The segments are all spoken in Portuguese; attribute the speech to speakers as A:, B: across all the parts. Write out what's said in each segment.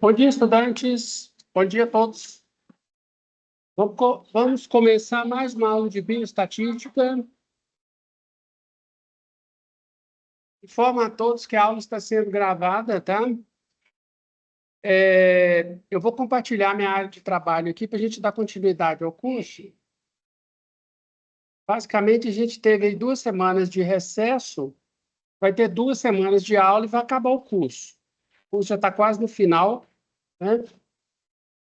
A: Bom dia, estudantes. Bom dia a todos. Vamos começar mais uma aula de bioestatística. Informo a todos que a aula está sendo gravada, tá? Eu vou compartilhar minha área de trabalho aqui para a gente dar continuidade ao curso. Basicamente, a gente teve aí 2 semanas de recesso, vai ter 2 semanas de aula e vai acabar o curso. O curso já está quase no final, né?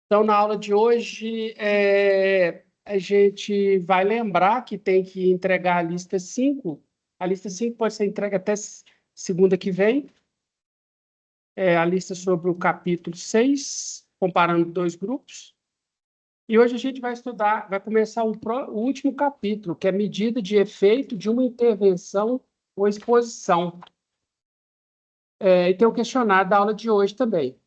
A: Então, na aula de hoje, a gente vai lembrar que tem que entregar a lista 5. A lista 5 pode ser entregue até segunda que vem. A lista sobre o capítulo 6, comparando 2 grupos. E hoje a gente vai estudar, vai começar o último capítulo, que é medida de efeito de uma intervenção ou exposição. E tem o questionário da aula de hoje também.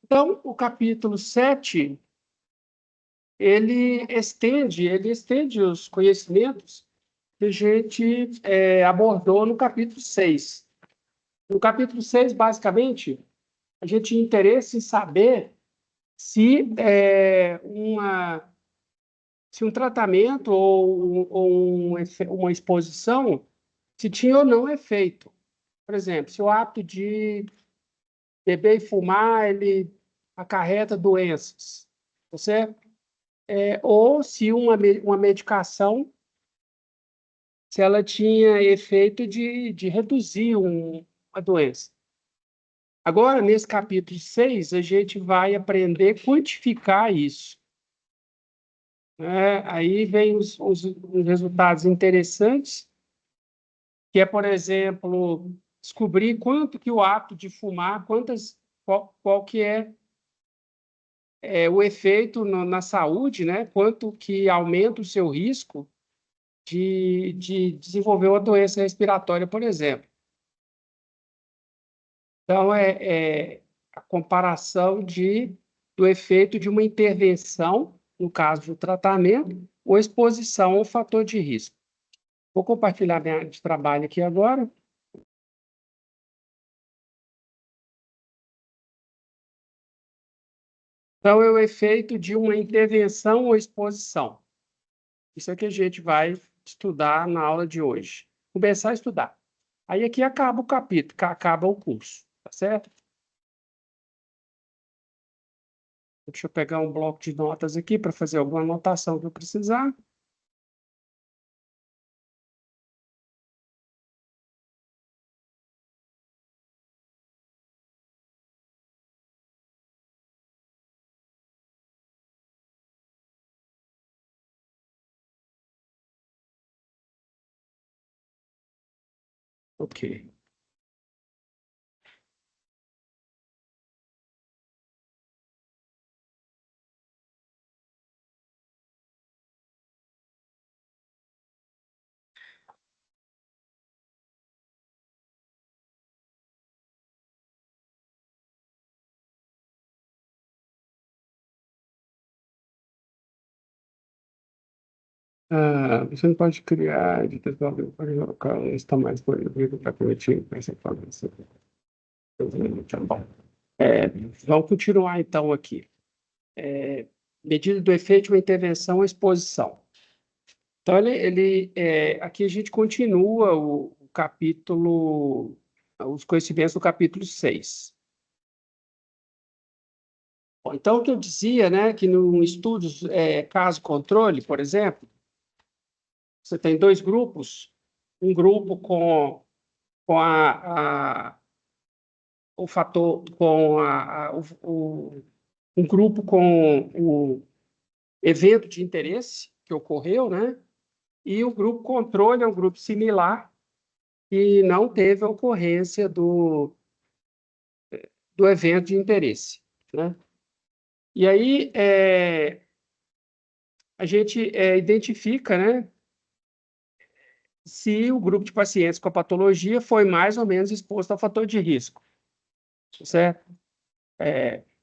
A: Então, o capítulo 7... ele estende os conhecimentos que a gente abordou no capítulo 6. No capítulo 6, basicamente, a gente tinha interesse em saber se, se um tratamento ou uma exposição, se tinha ou não efeito. Por exemplo, se o hábito de beber e fumar, ele acarreta doenças, tá certo? Ou se uma medicação, se ela tinha efeito de reduzir uma doença. Agora, nesse capítulo 6, a gente vai aprender a quantificar isso. Aí vem os resultados interessantes, que é, por exemplo, descobrir quanto que o hábito de fumar, qual que é o efeito na saúde, né? Quanto que aumenta o seu risco de desenvolver uma doença respiratória, por exemplo. Então, a comparação do efeito de uma intervenção, no caso do tratamento, ou exposição ao fator de risco. Vou compartilhar minha área de trabalho aqui agora. Então, é o efeito de uma intervenção ou exposição. Isso é que a gente vai estudar na aula de hoje. Começar a estudar. Aí aqui acaba o capítulo, acaba o curso, tá certo? Deixa eu pegar um bloco de notas aqui para fazer alguma anotação que eu precisar. Ok. Você não pode criar editas para colocar os tamanhos disponíveis para permitir essa informação. Tá bom. Vamos continuar, então, aqui. Medida do efeito de uma intervenção ou exposição. Então, aqui a gente continua o capítulo, os conhecimentos do capítulo 6. Bom, então, o que eu dizia, né, que no estudo caso-controle, por exemplo, você tem 2 grupos, um grupo com o fator, um grupo com o evento de interesse que ocorreu, né? E o grupo controle é um grupo similar que não teve a ocorrência do evento de interesse, né? E aí a gente identifica, né, se o grupo de pacientes com a patologia foi mais ou menos exposto ao fator de risco, certo?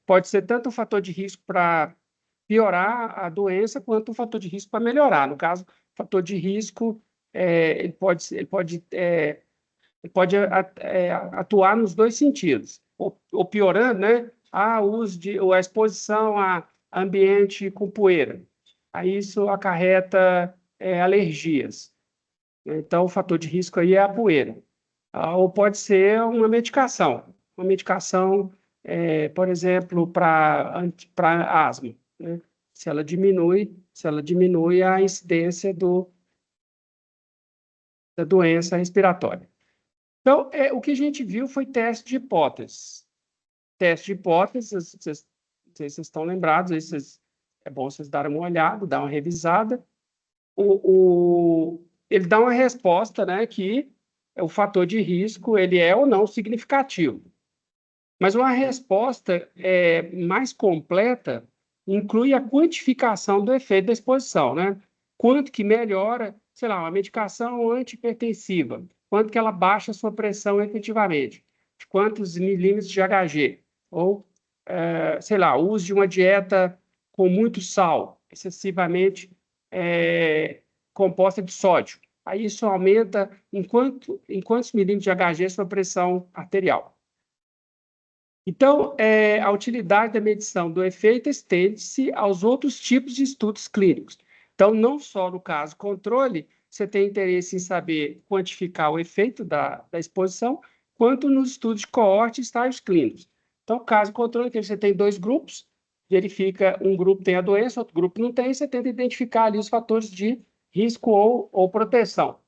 A: Pode ser tanto um fator de risco para piorar a doença, quanto um fator de risco para melhorar. No caso, o fator de risco ele pode atuar nos 2 sentidos. ou piorando, né? A exposição a ambiente com poeira. Aí isso acarreta alergias. Então, o fator de risco aí é a poeira. Ou pode ser uma medicação. Uma medicação, por exemplo, para asma, né? Se ela diminui a incidência da doença respiratória. Então, o que a gente viu foi teste de hipóteses. Teste de hipóteses, não sei se vocês estão lembrados, é bom vocês darem uma olhada, dar uma revisada. Ele dá uma resposta, né, que o fator de risco ele é ou não significativo. Mas uma resposta mais completa inclui a quantificação do efeito da exposição, né? Quanto que melhora, sei lá, uma medicação antihipertensiva, quanto que ela baixa a sua pressão efetivamente, de quantos milímetros de Hg, ou, sei lá, o uso de uma dieta com muito sal, excessivamente composta de sódio. Aí isso aumenta em quantos milímetros de Hg a sua pressão arterial. Então, a utilidade da medição do efeito estende-se aos outros tipos de estudos clínicos. Então, não só no caso controle, você tem interesse em saber quantificar o efeito da exposição, quanto nos estudos de coorte e estágios clínicos. Então, caso controle, que você tem dois grupos, verifica um grupo tem a doença, outro grupo não tem, você tenta identificar ali os fatores de risco ou proteção.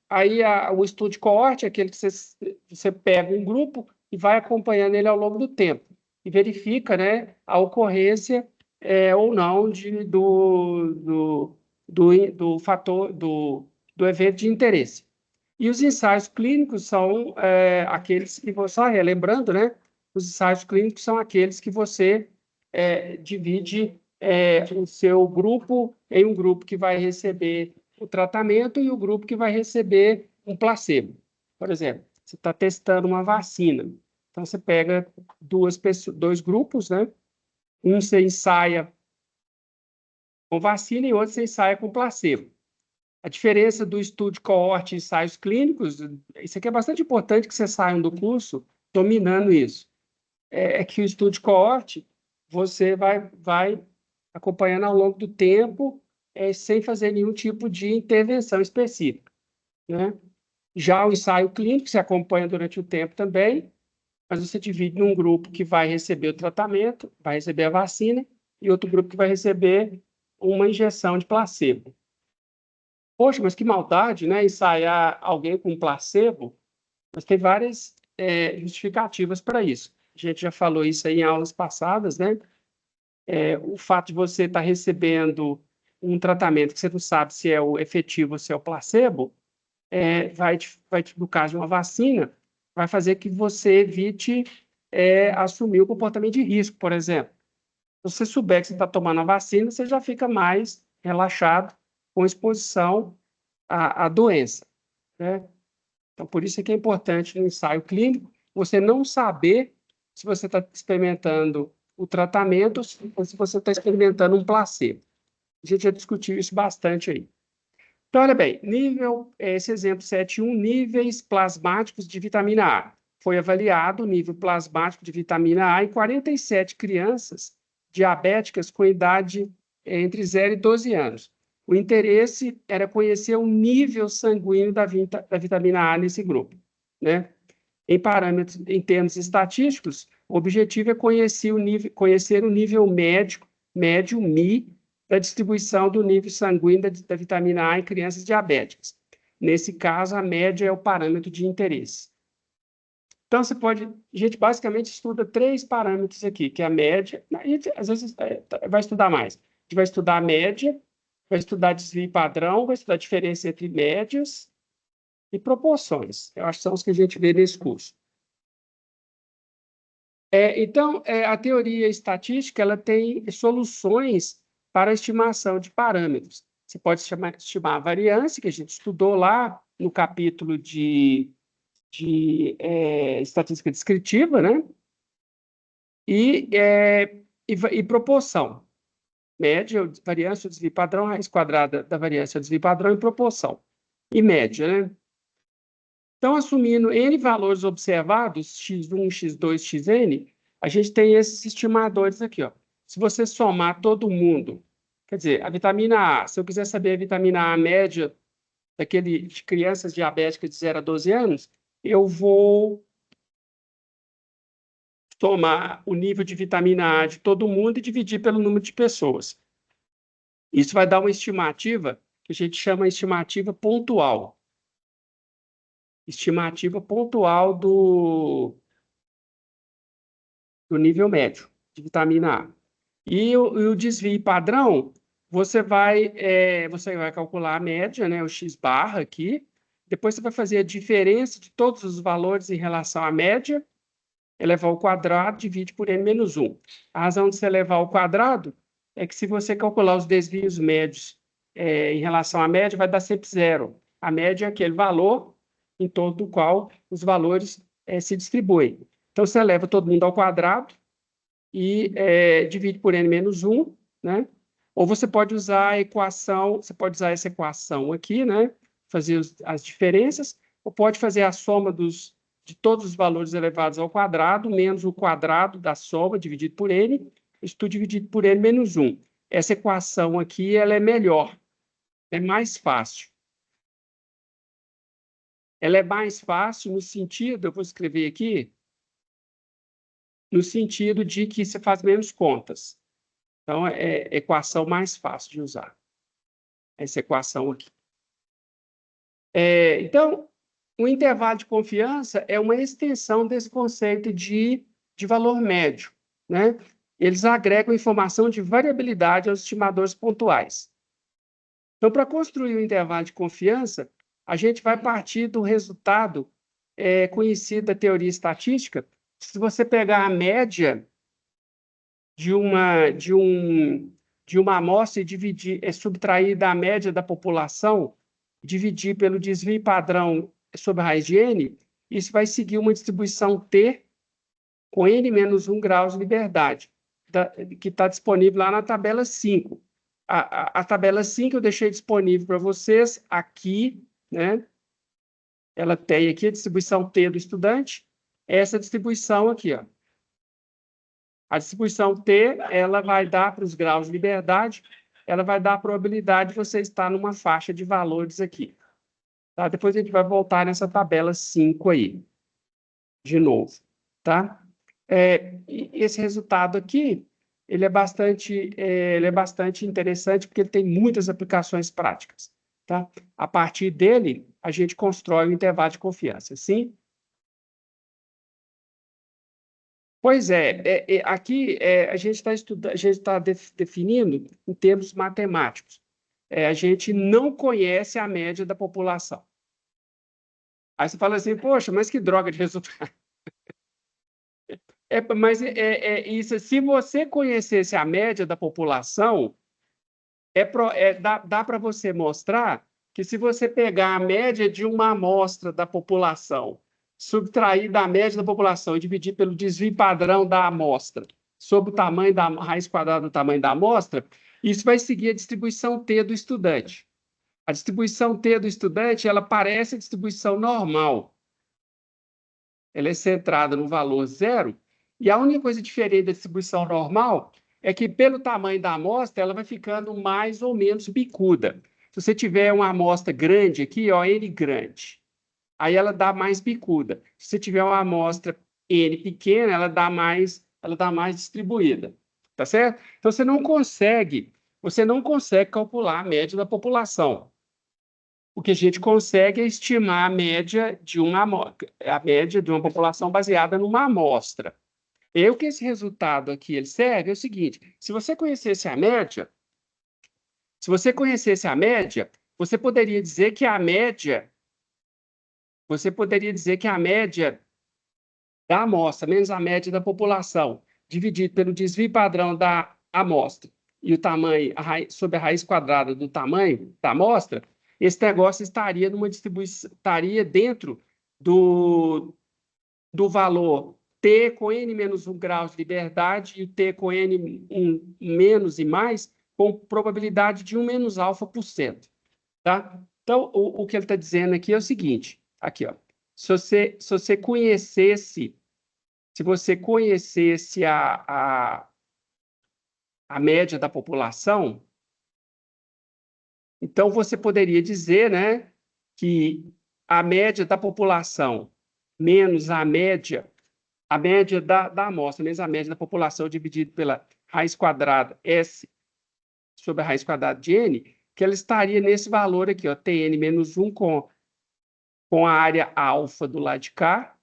A: Aí o estudo de coorte é aquele que você pega um grupo e vai acompanhando ele ao longo do tempo e verifica, né, a ocorrência ou não do fator do evento de interesse. E os ensaios clínicos são aqueles que só relembrando, né, os ensaios clínicos são aqueles que você divide o seu grupo em um grupo que vai receber o tratamento e o grupo que vai receber um placebo. Por exemplo, você está testando uma vacina. Então, você pega dois grupos, né? Um você ensaia com vacina e outro você ensaia com placebo. A diferença do estudo de coorte e ensaios clínicos, isso aqui é bastante importante que vocês saiam do curso dominando isso, é que o estudo de coorte você vai acompanhando ao longo do tempo sem fazer nenhum tipo de intervenção específica, né? Já o ensaio clínico você acompanha durante o tempo também, mas você divide num grupo que vai receber o tratamento, vai receber a vacina, e outro grupo que vai receber uma injeção de placebo. Poxa, mas que maldade, né? Ensaiar alguém com placebo, mas tem várias justificativas para isso. A gente já falou isso aí em aulas passadas, né? O fato de você estar recebendo um tratamento que você não sabe se é o efetivo ou se é o placebo, no caso de uma vacina, vai fazer que você evite assumir o comportamento de risco, por exemplo. Se você souber que você está tomando a vacina, você já fica mais relaxado com exposição à doença, né? Então, por isso é que é importante no ensaio clínico você não saber se você está experimentando o tratamento ou se você está experimentando um placebo. A gente já discutiu isso bastante aí. Então, olha bem, esse exemplo 7.1, níveis plasmáticos de vitamina A. Foi avaliado o nível plasmático de vitamina A em 47 crianças diabéticas com idade entre 0 e 12 anos. O interesse era conhecer o nível sanguíneo da vitamina A nesse grupo, né? Em termos estatísticos, o objetivo é conhecer o nível médio, MI, da distribuição do nível sanguíneo da vitamina A em crianças diabéticas. Nesse caso, a média é o parâmetro de interesse. Então, a gente basicamente estuda 3 parâmetros aqui, que é a média, a gente às vezes vai estudar mais. A gente vai estudar a média, vai estudar desvio padrão, vai estudar a diferença entre médias e proporções. Eu acho que são os que a gente vê nesse curso. Então, a teoria estatística ela tem soluções para a estimação de parâmetros. Você pode estimar a variância, que a gente estudou lá no capítulo de estatística descritiva, né? E proporção. Média, variância, desvio padrão, raiz quadrada da variância, desvio padrão e proporção. E média, né? Então, assumindo N valores observados, x1, x2, xn, a gente tem esses estimadores aqui, ó. Se você somar todo mundo, quer dizer, a vitamina A, se eu quiser saber a vitamina A média de crianças diabéticas de 0 a 12 anos, eu vou tomar o nível de vitamina A de todo mundo e dividir pelo número de pessoas. Isso vai dar uma estimativa que a gente chama de estimativa pontual. Estimativa pontual do nível médio de vitamina A. E o desvio padrão, você vai calcular a média, né, o x barra aqui, depois você vai fazer a diferença de todos os valores em relação à média, elevar ao quadrado, divide por n menos 1. A razão de você elevar ao quadrado é que se você calcular os desvios médios em relação à média, vai dar sempre zero. A média é aquele valor em torno do qual os valores se distribuem. Então, você eleva todo mundo ao quadrado e divide por n menos 1, né? Ou você pode usar a equação, você pode usar essa equação aqui, né? Fazer as diferenças, ou pode fazer a soma de todos os valores elevados ao quadrado, menos o quadrado da soma, dividido por n, isso tudo dividido por n menos 1. Essa equação aqui, ela é melhor, é mais fácil. Ela é mais fácil no sentido, eu vou escrever aqui, no sentido de que você faz menos contas. Então, é a equação mais fácil de usar. Essa equação aqui. Então, o intervalo de confiança é uma extensão desse conceito de valor médio, né? Eles agregam informação de variabilidade aos estimadores pontuais. Então, para construir o intervalo de confiança, a gente vai partir do resultado conhecido da teoria estatística. Se você pegar a média de uma amostra e subtrair da média da população, dividir pelo desvio padrão sobre a raiz de n, isso vai seguir uma distribuição T com n menos 1 graus de liberdade, que está disponível lá na tabela 5. A tabela 5 eu deixei disponível para vocês aqui, né? Ela tem aqui a distribuição T do estudante, essa distribuição aqui, ó. A distribuição T, ela vai dar para os graus de liberdade, ela vai dar a probabilidade de você estar numa faixa de valores aqui. Tá? Depois a gente vai voltar nessa tabela 5 aí, de novo. Tá? Esse resultado aqui, ele é bastante interessante, porque ele tem muitas aplicações práticas. Tá? A partir dele, a gente constrói o intervalo de confiança. Sim? Pois aqui a gente está definindo em termos matemáticos. A gente não conhece a média da população. Aí você fala assim, poxa, mas que droga de resultado. Mas isso, se você conhecesse a média da população, dá para você mostrar que se você pegar a média de uma amostra da população, subtrair da média da população e dividir pelo desvio padrão da amostra sobre o tamanho da raiz quadrada do tamanho da amostra, isso vai seguir a distribuição T do estudante. A distribuição T do estudante, ela parece a distribuição normal. Ela é centrada no valor zero, e a única coisa diferente da distribuição normal é que, pelo tamanho da amostra, ela vai ficando mais ou menos bicuda. Se você tiver uma amostra grande aqui, ó, N grande, aí ela dá mais bicuda. Se você tiver uma amostra N pequena, ela dá mais distribuída. Tá certo? Então, você não consegue calcular a média da população. O que a gente consegue é estimar a média de uma população baseada numa amostra. O que esse resultado aqui ele serve é o seguinte: se você conhecesse a média, você poderia dizer que a média da amostra menos a média da população, dividido pelo desvio padrão da amostra e o tamanho sobre a raiz quadrada do tamanho da amostra, esse negócio estaria dentro do valor T com N menos 1 graus de liberdade e o T com N menos e mais, com probabilidade de 1 menos alfa %. Tá? Então, o que ele está dizendo aqui é o seguinte, aqui, ó. se você conhecesse, se você conhecesse a média da população, então você poderia dizer, né, que a média da população menos a média da amostra, menos a média da população dividido pela raiz quadrada S sobre a raiz quadrada de N, que ela estaria nesse valor aqui, ó, Tn menos 1 com a área alfa do lado de cá,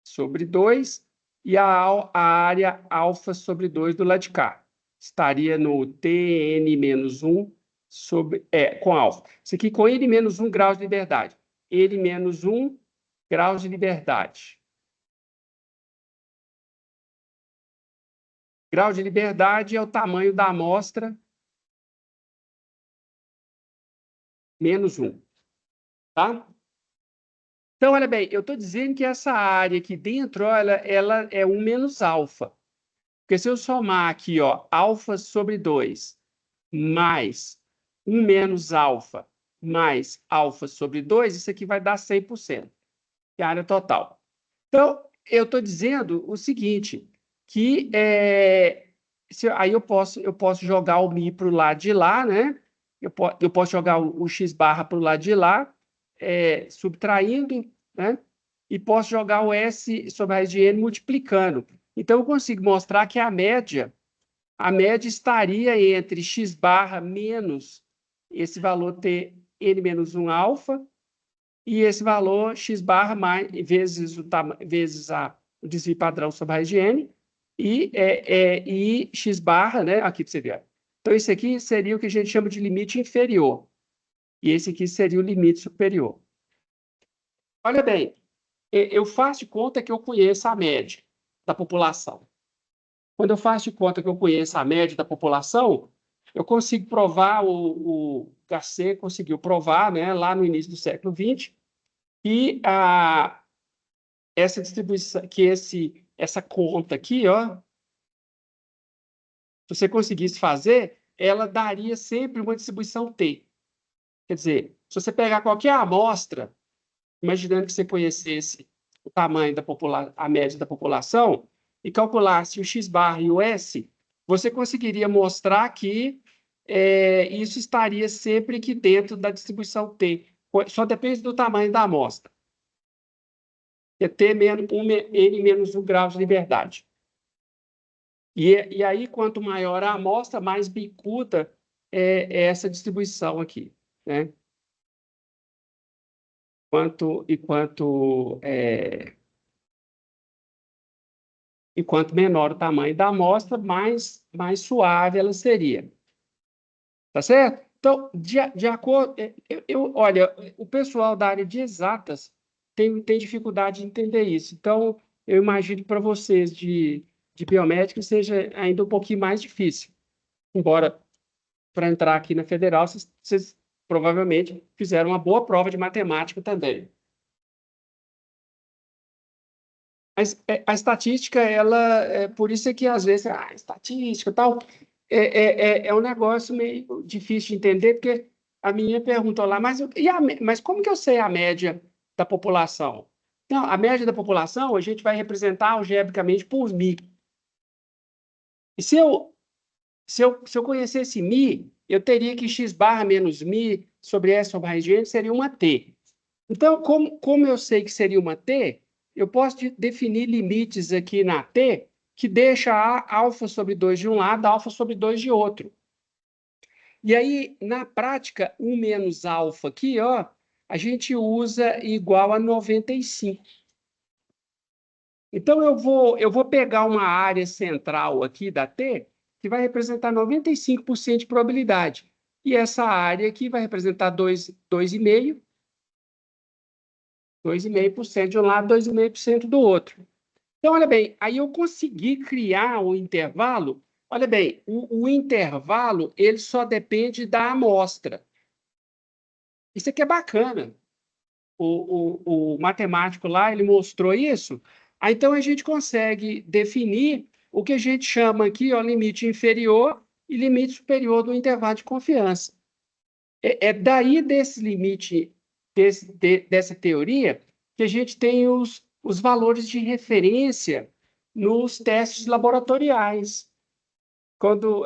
A: sobre 2, e a área alfa sobre 2 do lado de cá. Estaria no Tn menos 1 sobre, com alfa. Isso aqui com N menos 1 graus de liberdade. N menos 1 graus de liberdade. Grau de liberdade é o tamanho da amostra menos 1. Tá? Então, olha bem, eu estou dizendo que essa área aqui dentro, ó, ela é 1 menos alfa. Porque se eu somar aqui, ó, alfa sobre 2 mais 1 menos alfa mais alfa sobre 2, isso aqui vai dar 100%, que é a área total. Então, eu estou dizendo o seguinte, que aí eu posso jogar o mi para o lado de lá, né? Eu posso jogar o x barra para o lado de lá, subtraindo, né? E posso jogar o S sobre a raiz de N multiplicando. Então, eu consigo mostrar que a média estaria entre x barra menos esse valor T n menos 1 alfa e esse valor x barra mais, vezes o desvio padrão sobre a raiz de N e x barra, né? Aqui para você ver. Então, isso aqui seria o que a gente chama de limite inferior. E esse aqui seria o limite superior. Olha bem, eu faço de conta que eu conheço a média da população. Quando eu faço de conta que eu conheço a média da população, eu consigo provar, o Garcia conseguiu provar, né, lá no início do século XX, que essa distribuição, essa conta aqui, ó, se você conseguisse fazer, ela daria sempre uma distribuição T. Quer dizer, se você pegar qualquer amostra, imaginando que você conhecesse o tamanho a média da população, e calculasse o x barra e o S, você conseguiria mostrar que isso estaria sempre aqui dentro da distribuição T. Só depende do tamanho da amostra. Que é T menos N menos 1 grau de liberdade. E aí, quanto maior a amostra, mais bicuda é essa distribuição aqui, né? E quanto menor o tamanho da amostra, mais suave ela seria. Tá certo? Então, de acordo... olha, o pessoal da área de exatas tem dificuldade de entender isso. Então, eu imagino para vocês de biomédica seja ainda um pouquinho mais difícil. Embora, para entrar aqui na Federal, vocês provavelmente fizeram uma boa prova de matemática também. Mas a estatística, por isso é que às vezes, estatística e tal, é um negócio meio difícil de entender, porque a minha pergunta lá, mas como que eu sei a média da população? Não, a média da população a gente vai representar algebricamente por mi. E se eu conhecesse mi, eu teria que x barra menos mi sobre S sobre raiz de N seria uma t. Então, como eu sei que seria uma t, eu posso definir limites aqui na t que deixa a alfa sobre 2 de um lado, alfa sobre 2 de outro. E aí, na prática, 1 menos alfa aqui, ó, a gente usa igual a 95. Então, eu vou pegar uma área central aqui da t, que vai representar 95% de probabilidade. E essa área aqui vai representar 2,5%. 2,5% de um lado, 2,5% do outro. Então, olha bem, aí eu consegui criar um intervalo. Olha bem, o intervalo ele só depende da amostra. Isso aqui é bacana. O matemático lá ele mostrou isso. Aí, então, a gente consegue definir o que a gente chama aqui, ó, limite inferior e limite superior do intervalo de confiança. Daí desse limite dessa teoria que a gente tem os valores de referência nos testes laboratoriais. Quando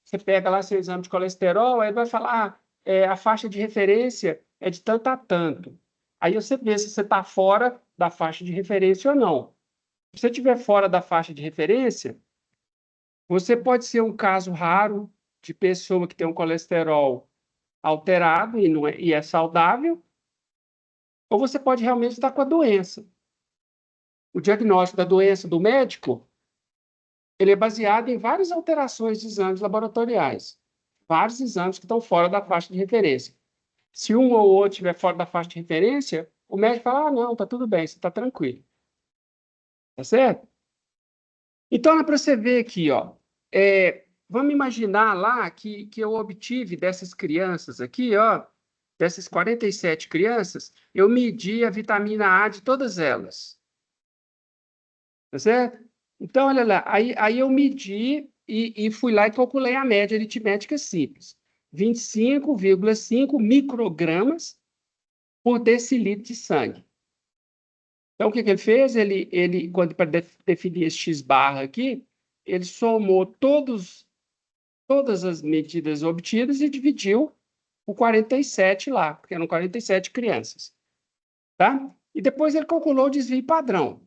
A: você pega lá seu exame de colesterol, aí vai falar, a faixa de referência é de tanto a tanto. Aí você vê se você está fora da faixa de referência ou não. Se você estiver fora da faixa de referência, você pode ser um caso raro de pessoa que tem um colesterol alterado e é saudável, ou você pode realmente estar com a doença. O diagnóstico da doença do médico, ele é baseado em várias alterações de exames laboratoriais, vários exames que estão fora da faixa de referência. Se um ou outro estiver fora da faixa de referência, o médico fala, não, está tudo bem, você está tranquilo. Tá certo? Então, é para você ver aqui, ó, vamos imaginar lá que eu obtive dessas crianças aqui, ó, dessas 47 crianças, eu medi a vitamina A de todas elas. Tá certo? Então, olha lá, aí eu medi e fui lá e calculei a média aritmética simples. 25,5 microgramas por decilitro de sangue. Então, o que ele fez? Quando para definir esse x-barra aqui, ele somou todas as medidas obtidas e dividiu por 47 lá, porque eram 47 crianças. Tá? E depois ele calculou o desvio padrão.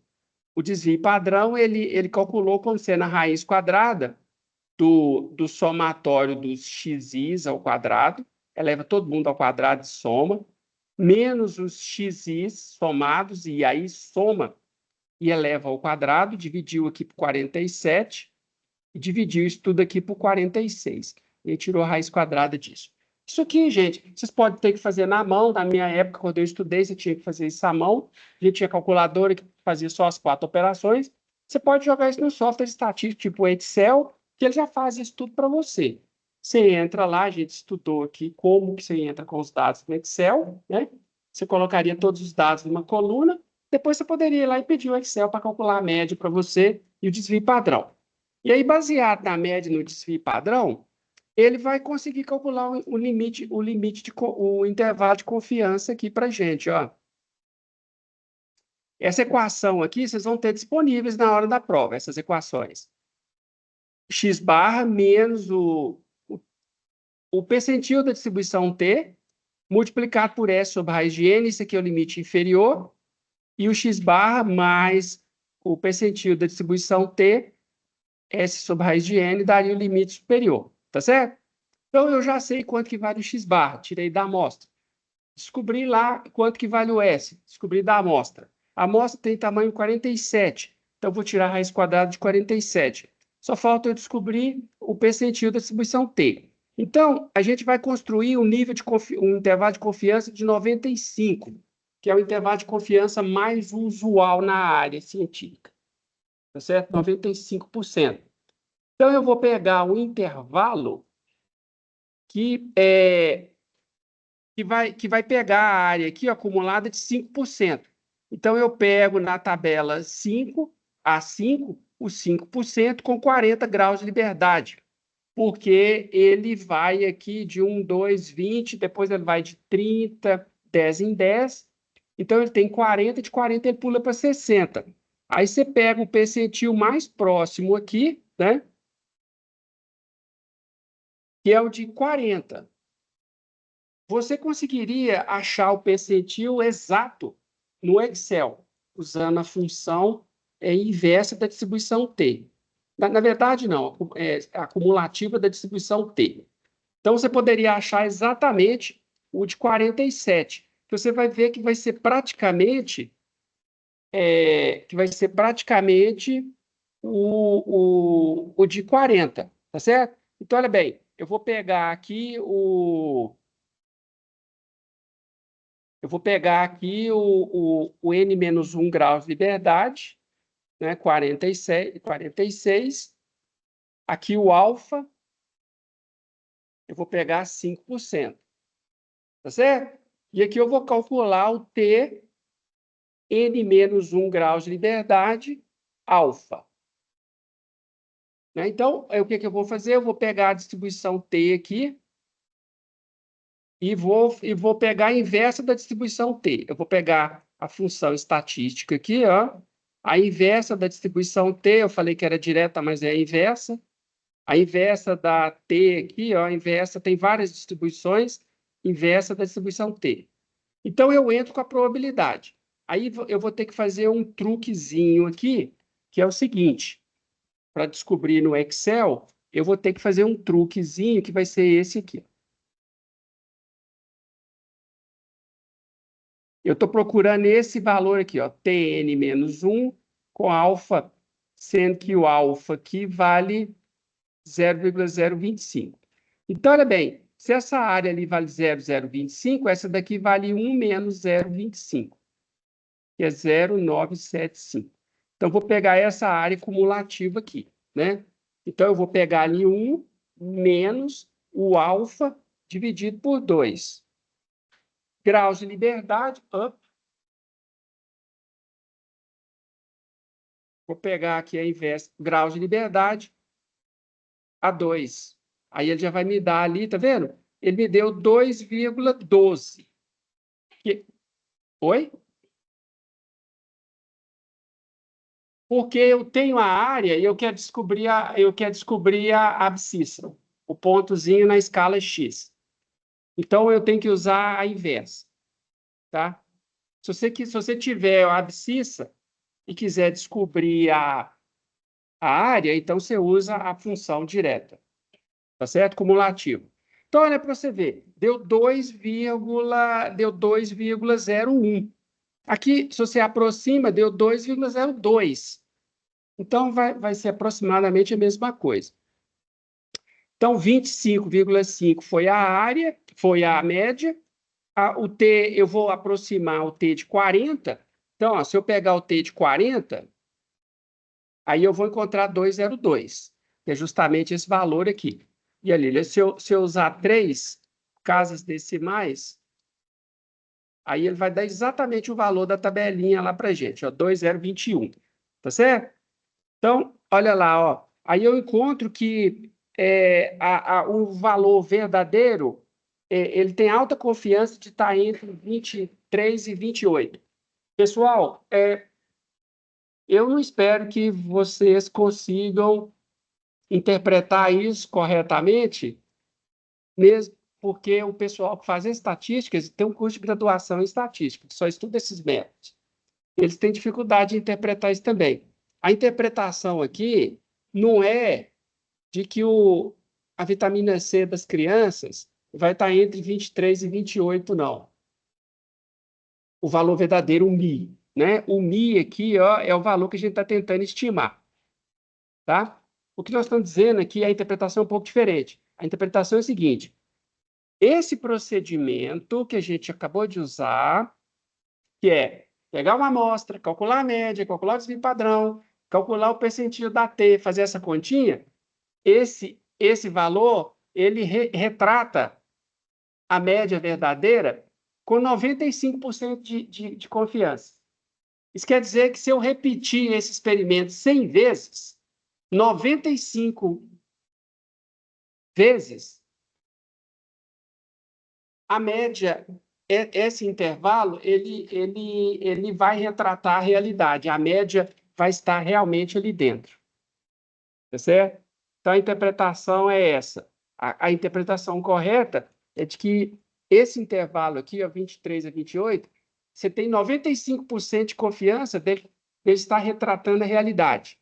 A: O desvio padrão, ele calculou como sendo a raiz quadrada do somatório dos xis ao quadrado, eleva todo mundo ao quadrado e soma, menos os xis somados, e aí soma e eleva ao quadrado, dividiu aqui por 47, e dividiu isso tudo aqui por 46. E aí tirou a raiz quadrada disso. Isso aqui, gente, vocês podem ter que fazer na mão. Na minha época, quando eu estudei, você tinha que fazer isso à mão. A gente tinha calculadora que fazia só as 4 operações. Você pode jogar isso no software estatístico, tipo Excel, que ele já faz isso tudo para você. Você entra lá, a gente estudou aqui como que você entra com os dados no Excel, né? Você colocaria todos os dados numa coluna, depois você poderia ir lá e pedir o Excel para calcular a média para você e o desvio padrão. E aí, baseado na média e no desvio padrão, ele vai conseguir calcular o intervalo de confiança aqui para a gente, ó. Essa equação aqui, vocês vão ter disponíveis na hora da prova, essas equações. X barra menos o percentil da distribuição T, multiplicado por S sobre raiz de N, isso aqui é o limite inferior, e o X barra mais o percentil da distribuição T, S sobre raiz de N, daria o limite superior, tá certo? Então, eu já sei quanto que vale o X barra, tirei da amostra. Descobri lá quanto que vale o S, descobri da amostra. A amostra tem tamanho 47, então vou tirar a raiz quadrada de 47. Só falta eu descobrir o percentil da distribuição T. Então, a gente vai construir um intervalo de confiança de 95, que é o intervalo de confiança mais usual na área científica. Tá certo? 95%. Então, eu vou pegar o intervalo que vai pegar a área aqui, ó, acumulada de 5%. Então, eu pego na tabela 5 a 5, os 5% com 40 graus de liberdade, porque ele vai aqui de 1, 2, 20, depois ele vai de 30, 10 em 10. Então, ele tem 40, de 40 ele pula para 60. Aí você pega o percentil mais próximo aqui, né? Que é o de 40. Você conseguiria achar o percentil exato no Excel, usando a função inversa da distribuição T. Na verdade, não, é a acumulativa da distribuição T. Então, você poderia achar exatamente o de 47, que você vai ver que vai ser praticamente, o de 40, tá certo? Então, olha bem, eu vou pegar aqui o N-1 graus de liberdade, né, 46. Aqui o alfa, eu vou pegar 5%. Tá certo? E aqui eu vou calcular o T, N-1 graus de liberdade, alfa. Né? Então, o que eu vou fazer? Eu vou pegar a distribuição T aqui, e vou pegar a inversa da distribuição T. Eu vou pegar a função estatística aqui, ó, a inversa da distribuição T, eu falei que era direta, mas é a inversa. A inversa da T aqui, ó, a inversa tem várias distribuições, inversa da distribuição T. Então, eu entro com a probabilidade. Aí eu vou ter que fazer um truquezinho aqui, que é o seguinte: para descobrir no Excel, eu vou ter que fazer um truquezinho que vai ser esse aqui. Eu estou procurando esse valor aqui, ó, Tn-1 com alfa, sendo que o alfa aqui vale 0,025. Então, olha bem, se essa área ali vale 0,025, essa daqui vale 1 menos 0,25, que é 0,975. Então, vou pegar essa área cumulativa aqui, né? Então, eu vou pegar ali 1 menos o alfa dividido por 2. Graus de liberdade, vou pegar aqui a inversa, graus de liberdade, a 2. Aí ele já vai me dar ali, tá vendo? Ele me deu 2,12. Oi? Porque eu tenho a área e eu quero descobrir a abscissa, o pontozinho na escala X. Então, eu tenho que usar a inversa, tá? Se você tiver a abscissa e quiser descobrir a área, então você usa a função direta, tá certo? Cumulativo. Então, olha para você ver, deu 2,01. Aqui, se você aproxima, deu 2,02. Então, vai ser aproximadamente a mesma coisa. Então, 25,5 foi a área, foi a média. O T, eu vou aproximar o T de 40. Então, ó, se eu pegar o T de 40, aí eu vou encontrar 2,02, que é justamente esse valor aqui. E ali, se eu usar 3 casas decimais, aí ele vai dar exatamente o valor da tabelinha lá para a gente, ó, 2,021. Tá certo? Então, olha lá, ó. Aí eu encontro que o valor verdadeiro, ele tem alta confiança de estar entre 23 e 28. Pessoal, eu não espero que vocês consigam interpretar isso corretamente, mesmo porque o pessoal que faz estatísticas tem um curso de graduação em estatística, que só estuda esses métodos. Eles têm dificuldade de interpretar isso também. A interpretação aqui não é de que a vitamina C das crianças vai estar entre 23 e 28, não. O valor verdadeiro, o Mi. Né? O Mi aqui, ó, é o valor que a gente está tentando estimar. Tá? O que nós estamos dizendo aqui, a interpretação é um pouco diferente. A interpretação é a seguinte: esse procedimento que a gente acabou de usar, que é pegar uma amostra, calcular a média, calcular o desvio padrão, calcular o percentil da T, fazer essa continha, esse valor, ele retrata a média verdadeira com 95% de confiança. Isso quer dizer que se eu repetir esse experimento 100 vezes, 95 vezes, a média, esse intervalo, ele vai retratar a realidade. A média vai estar realmente ali dentro. Tá certo? Então, a interpretação é essa. A interpretação correta é de que esse intervalo aqui, ó, 23 a 28, você tem 95% de confiança dele estar retratando a realidade.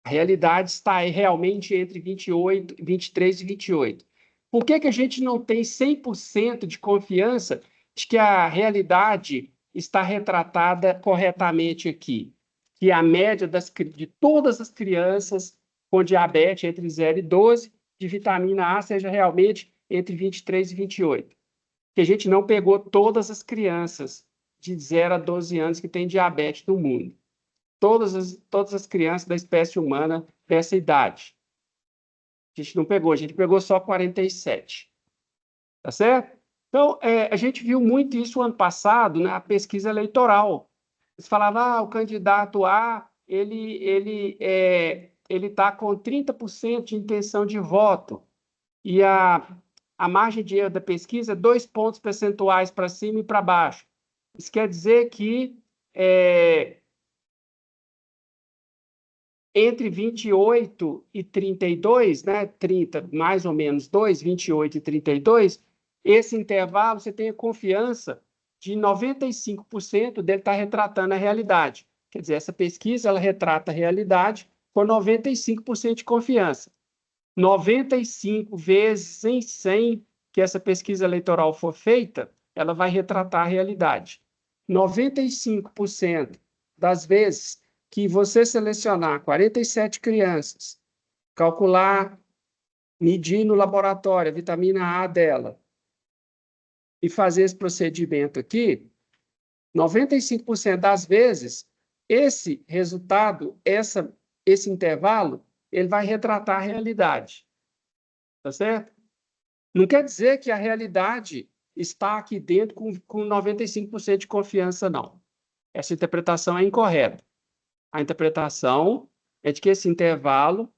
A: A realidade está realmente entre 23 e 28. Por que que a gente não tem 100% de confiança de que a realidade está retratada corretamente aqui? Que a média de todas as crianças com diabetes entre 0 e 12, de vitamina A, seja realmente entre 23 e 28. Que a gente não pegou todas as crianças de 0 a 12 anos que têm diabetes no mundo. Todas as crianças da espécie humana dessa idade. A gente não pegou, a gente pegou só 47. Tá certo? Então, a gente viu muito isso ano passado na pesquisa eleitoral. Eles falavam, o candidato A, ele está com 30% de intenção de voto. E a margem de erro da pesquisa é 2 pontos percentuais para cima e para baixo. Isso quer dizer que entre 28 e 32, né, 30 mais ou menos 2, 28 e 32, esse intervalo você tem a confiança de 95% dele estar retratando a realidade. Quer dizer, essa pesquisa ela retrata a realidade com 95% de confiança. 95 vezes em 100 que essa pesquisa eleitoral for feita, ela vai retratar a realidade. 95% das vezes que você selecionar 47 crianças, calcular, medir no laboratório a vitamina A dela e fazer esse procedimento aqui, 95% das vezes, esse resultado, esse intervalo, ele vai retratar a realidade. Tá certo? Não quer dizer que a realidade está aqui dentro com 95% de confiança, não. Essa interpretação é incorreta. A interpretação é de que esse intervalo,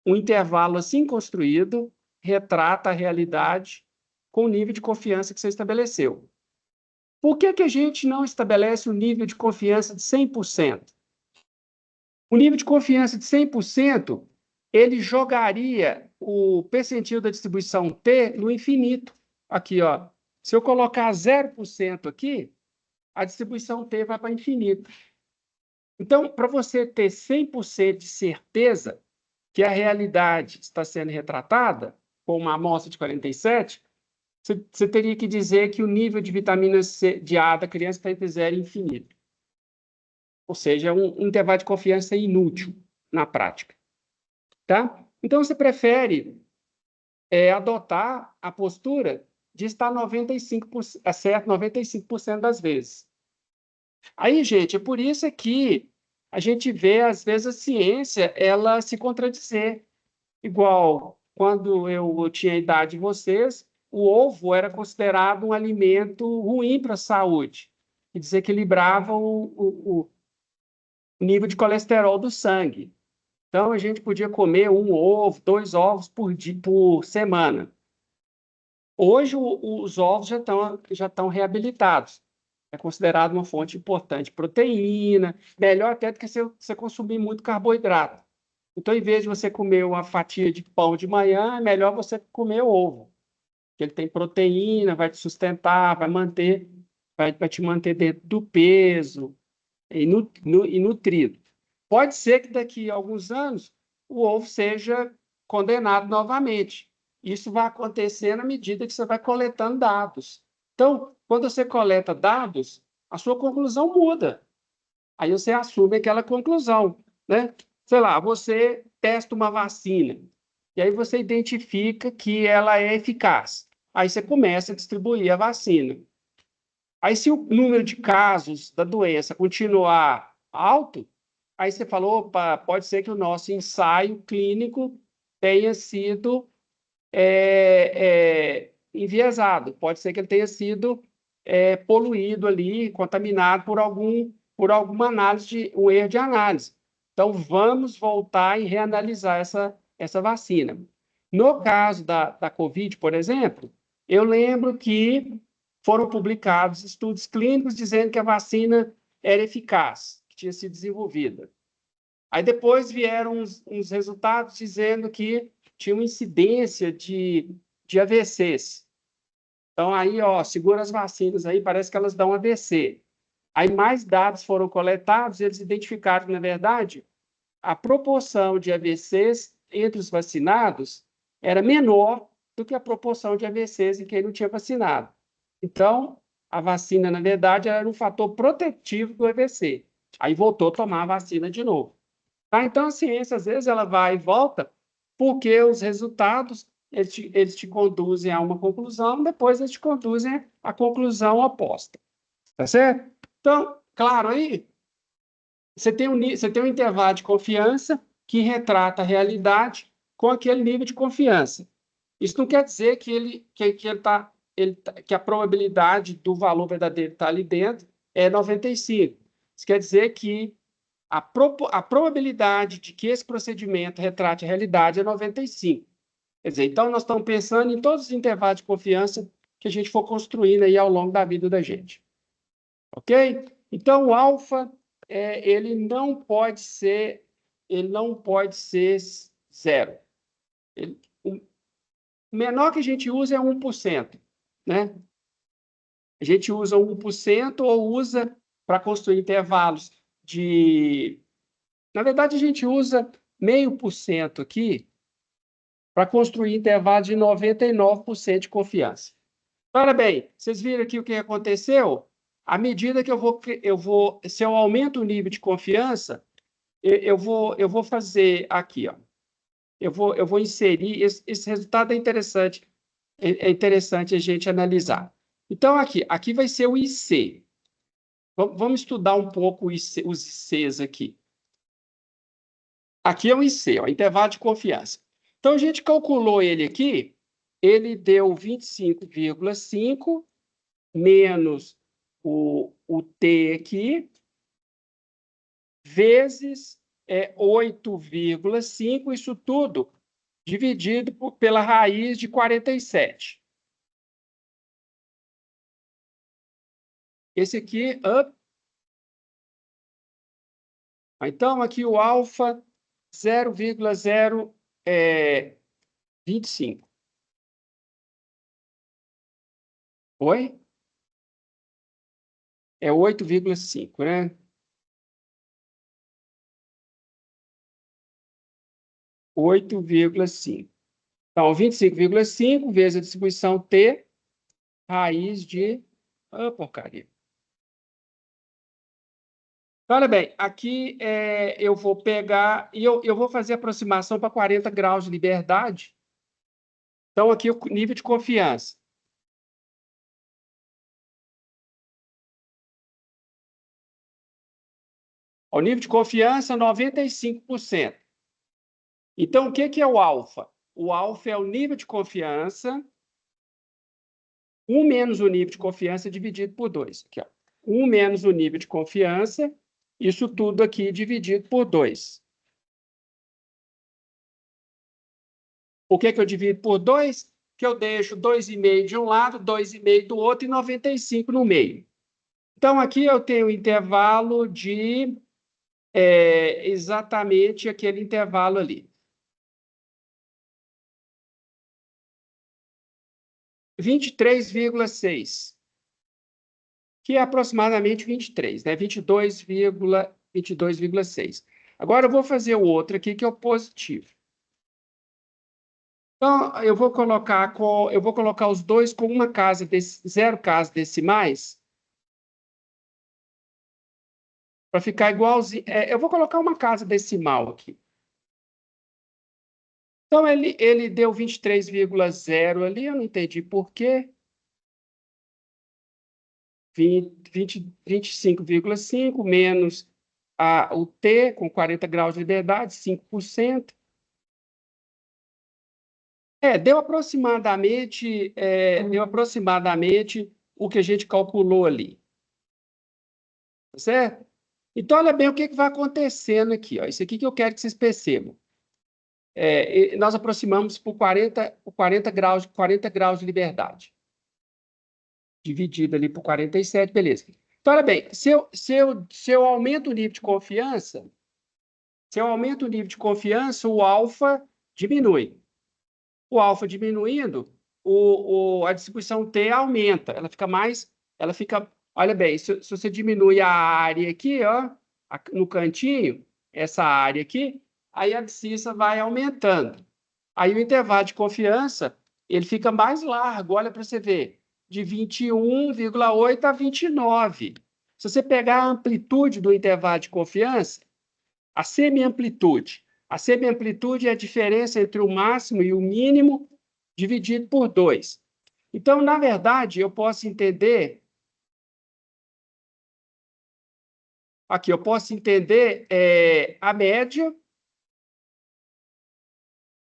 A: um intervalo assim construído, retrata a realidade com o nível de confiança que você estabeleceu. Por que a gente não estabelece um nível de confiança de 100%? O nível de confiança de 100%, ele jogaria o percentil da distribuição T no infinito. Aqui, ó. Se eu colocar 0% aqui, a distribuição T vai para infinito. Então, para você ter 100% de certeza que a realidade está sendo retratada, com uma amostra de 47, você teria que dizer que o nível de vitamina C de A da criança está entre 0 e infinito. Ou seja, um intervalo de confiança inútil na prática. Tá? Então, você prefere adotar a postura de estar 95%, certo 95% das vezes. Aí, gente, é por isso que a gente vê, às vezes, a ciência ela se contradizer. Igual, quando eu tinha a idade de vocês, o ovo era considerado um alimento ruim para a saúde, que desequilibrava o nível de colesterol do sangue. Então, a gente podia comer 1 ovo, 2 ovos por semana. Hoje, os ovos já estão reabilitados. É considerado uma fonte importante de proteína, melhor até do que você consumir muito carboidrato. Então, em vez de você comer uma fatia de pão de manhã, é melhor você comer ovo, porque ele tem proteína, vai te sustentar, vai te manter dentro do peso e nutrido. Pode ser que daqui a alguns anos o ovo seja condenado novamente. Isso vai acontecer na medida que você vai coletando dados. Então, quando você coleta dados, a sua conclusão muda. Aí você assume aquela conclusão, né? Sei lá, você testa uma vacina, e aí você identifica que ela é eficaz. Aí você começa a distribuir a vacina. Aí, se o número de casos da doença continuar alto, aí você falou, opa, pode ser que o nosso ensaio clínico tenha sido enviesado, pode ser que ele tenha sido poluído ali, contaminado por alguma análise, um erro de análise. Então, vamos voltar e reanalisar essa vacina. No caso da Covid, por exemplo, eu lembro que foram publicados estudos clínicos dizendo que a vacina era eficaz, que tinha sido desenvolvida. Aí depois vieram uns resultados dizendo que tinha uma incidência de AVCs. Então, aí, ó, segura as vacinas aí, parece que elas dão AVC. Aí mais dados foram coletados e eles identificaram que, na verdade, a proporção de AVCs entre os vacinados era menor do que a proporção de AVCs em quem não tinha vacinado. Então, a vacina, na verdade, era um fator protetivo do AVC. Aí voltou a tomar a vacina de novo. Tá? Então, a ciência, às vezes, ela vai e volta, porque os resultados eles te conduzem a uma conclusão, depois eles te conduzem à conclusão oposta. Tá certo? Então, claro, aí você tem um intervalo de confiança que retrata a realidade com aquele nível de confiança. Isso não quer dizer que a probabilidade do valor verdadeiro estar ali dentro é 95. Isso quer dizer que a probabilidade de que esse procedimento retrate a realidade é 95. Quer dizer, então nós estamos pensando em todos os intervalos de confiança que a gente for construindo aí ao longo da vida da gente. Ok? Então, o alfa, ele não pode ser zero. O menor que a gente usa é 1%, né? A gente usa 1% ou usa para construir intervalos de... Na verdade, a gente usa 0,5% aqui para construir intervalos de 99% de confiança. Ora bem, vocês viram aqui o que aconteceu? À medida que se eu aumento o nível de confiança, eu vou fazer aqui, ó. Eu vou inserir, esse resultado é interessante, é interessante a gente analisar. Então, aqui vai ser o IC. Vamos estudar um pouco os ICs aqui. Aqui é um IC, ó, intervalo de confiança. Então, a gente calculou ele aqui, ele deu 25,5 menos o T aqui, vezes 8,5, isso tudo dividido pela raiz de 47. Esse aqui, então aqui o alfa 0,025. Oi? É 8,5, né? 8,5. Então, 25,5 vezes a distribuição T, raiz de... porcaria. Olha bem, aqui eu vou pegar e eu vou fazer aproximação para 40 graus de liberdade. Então, aqui o nível de confiança. O nível de confiança, 95%. Então, o que é o alfa? O alfa é o nível de confiança, 1 menos o nível de confiança dividido por 2. Aqui, ó. 1 menos o nível de confiança, isso tudo aqui dividido por 2. O que eu divido por 2? Que eu deixo 2,5 de um lado, 2,5 do outro e 95 no meio. Então, aqui eu tenho o intervalo de exatamente aquele intervalo ali. 23,6, que é aproximadamente 23, né? 22,6. Agora eu vou fazer o outro aqui, que é o positivo. Então, eu vou colocar os dois com uma casa, zero casas decimais, para ficar igualzinho. Eu vou colocar uma casa decimal aqui. Então, ele deu 23,0 ali, eu não entendi por quê. 25,5 menos o T, com 40 graus de liberdade, 5%. Deu aproximadamente o que a gente calculou ali. Tá certo? Então, olha bem o que vai acontecendo aqui. Ó. Isso aqui que eu quero que vocês percebam. Nós aproximamos por 40 graus de liberdade. Dividido ali por 47, beleza. Então, olha bem, se eu aumento o nível de confiança, o alfa diminui. O alfa diminuindo, a distribuição T aumenta. Ela fica, olha bem, se você diminui a área aqui, ó, no cantinho, essa área aqui, aí a abscissa vai aumentando. Aí o intervalo de confiança, ele fica mais largo, olha para você ver, de 21,8 a 29. Se você pegar a amplitude do intervalo de confiança, a semi-amplitude. A semi-amplitude é a diferença entre o máximo e o mínimo dividido por 2. Então, na verdade, eu posso entender... Aqui, eu posso entender a média.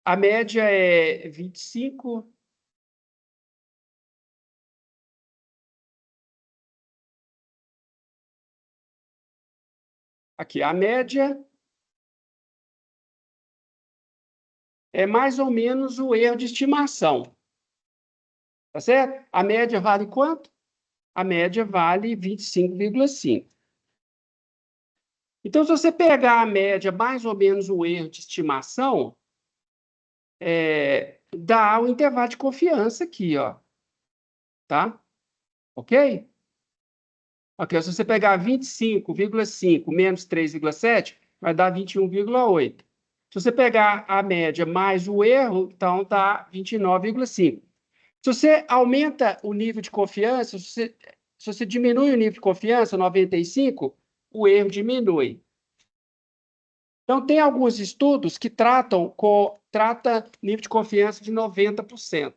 A: A média é 25... Aqui, a média é mais ou menos o erro de estimação. Tá certo? A média vale quanto? A média vale 25,5. Então, se você pegar a média mais ou menos o erro de estimação, dá o intervalo de confiança aqui, ó. Tá? Ok? Ok, se você pegar 25,5 menos 3,7, vai dar 21,8. Se você pegar a média mais o erro, então dá 29,5. Se você aumenta o nível de confiança, se você diminui o nível de confiança, 95, o erro diminui. Então, tem alguns estudos que tratam nível de confiança de 90%.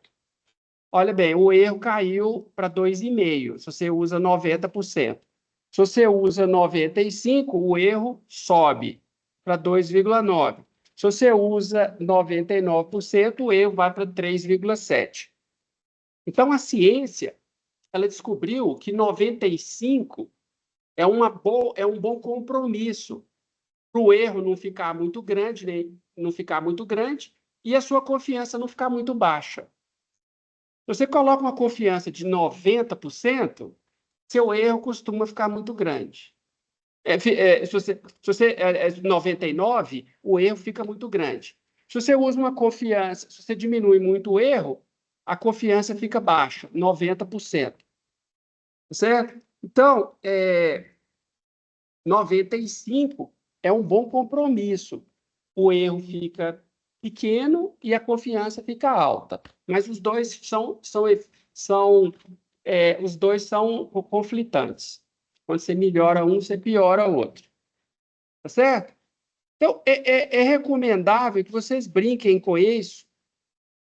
A: Olha bem, o erro caiu para 2,5% se você usa 90%. Se você usa 95%, o erro sobe para 2,9%. Se você usa 99%, o erro vai para 3,7%. Então, a ciência ela descobriu que 95 é um bom compromisso para o erro não ficar muito grande, nem não ficar muito grande, e a sua confiança não ficar muito baixa. Se você coloca uma confiança de 90%, seu erro costuma ficar muito grande. Se você 99, o erro fica muito grande. Se você usa uma confiança, se você diminui muito o erro, a confiança fica baixa, 90%. Certo? Então, 95 é um bom compromisso. O erro fica pequeno e a confiança fica alta. Mas os dois os dois são conflitantes. Quando você melhora um, você piora o outro. Tá certo? Então, é recomendável que vocês brinquem com isso.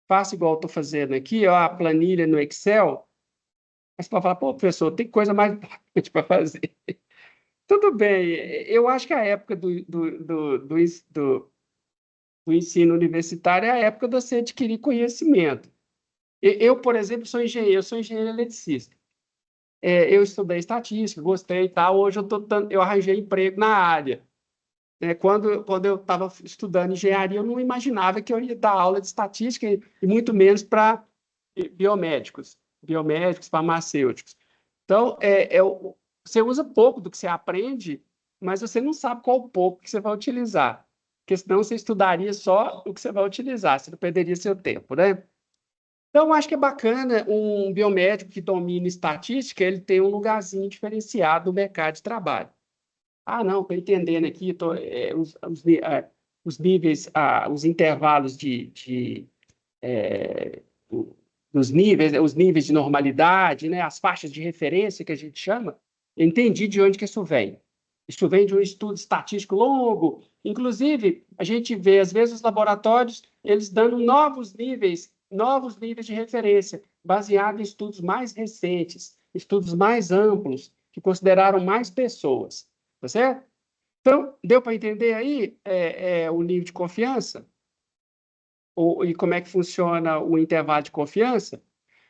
A: Faça igual eu estou fazendo aqui, ó, a planilha no Excel. Mas para falar, pô, professor, tem coisa mais importante para fazer. Tudo bem, eu acho que a época do ensino universitário é a época de você adquirir conhecimento. Eu, por exemplo, sou engenheiro eletricista. Eu estudei estatística, gostei e tal. Hoje eu arranjei emprego na área. Quando eu estava estudando engenharia, eu não imaginava que eu ia dar aula de estatística e muito menos para biomédicos, farmacêuticos. Então, você usa pouco do que você aprende, mas você não sabe qual o pouco que você vai utilizar. Porque senão você estudaria só o que você vai utilizar, você não perderia seu tempo, né? Então, eu acho que é bacana um biomédico que domine estatística, ele tem um lugarzinho diferenciado no mercado de trabalho. Ah, não, estou entendendo aqui, os níveis, os intervalos é, dos níveis, os níveis de normalidade, né, as faixas de referência que a gente chama, eu entendi de onde que isso vem. Isso vem de um estudo estatístico longo. Inclusive, a gente vê, às vezes, os laboratórios, eles dando novos níveis de referência, baseado em estudos mais recentes, estudos mais amplos, que consideraram mais pessoas. Tá certo? Então, deu para entender aí o nível de confiança? E como é que funciona o intervalo de confiança?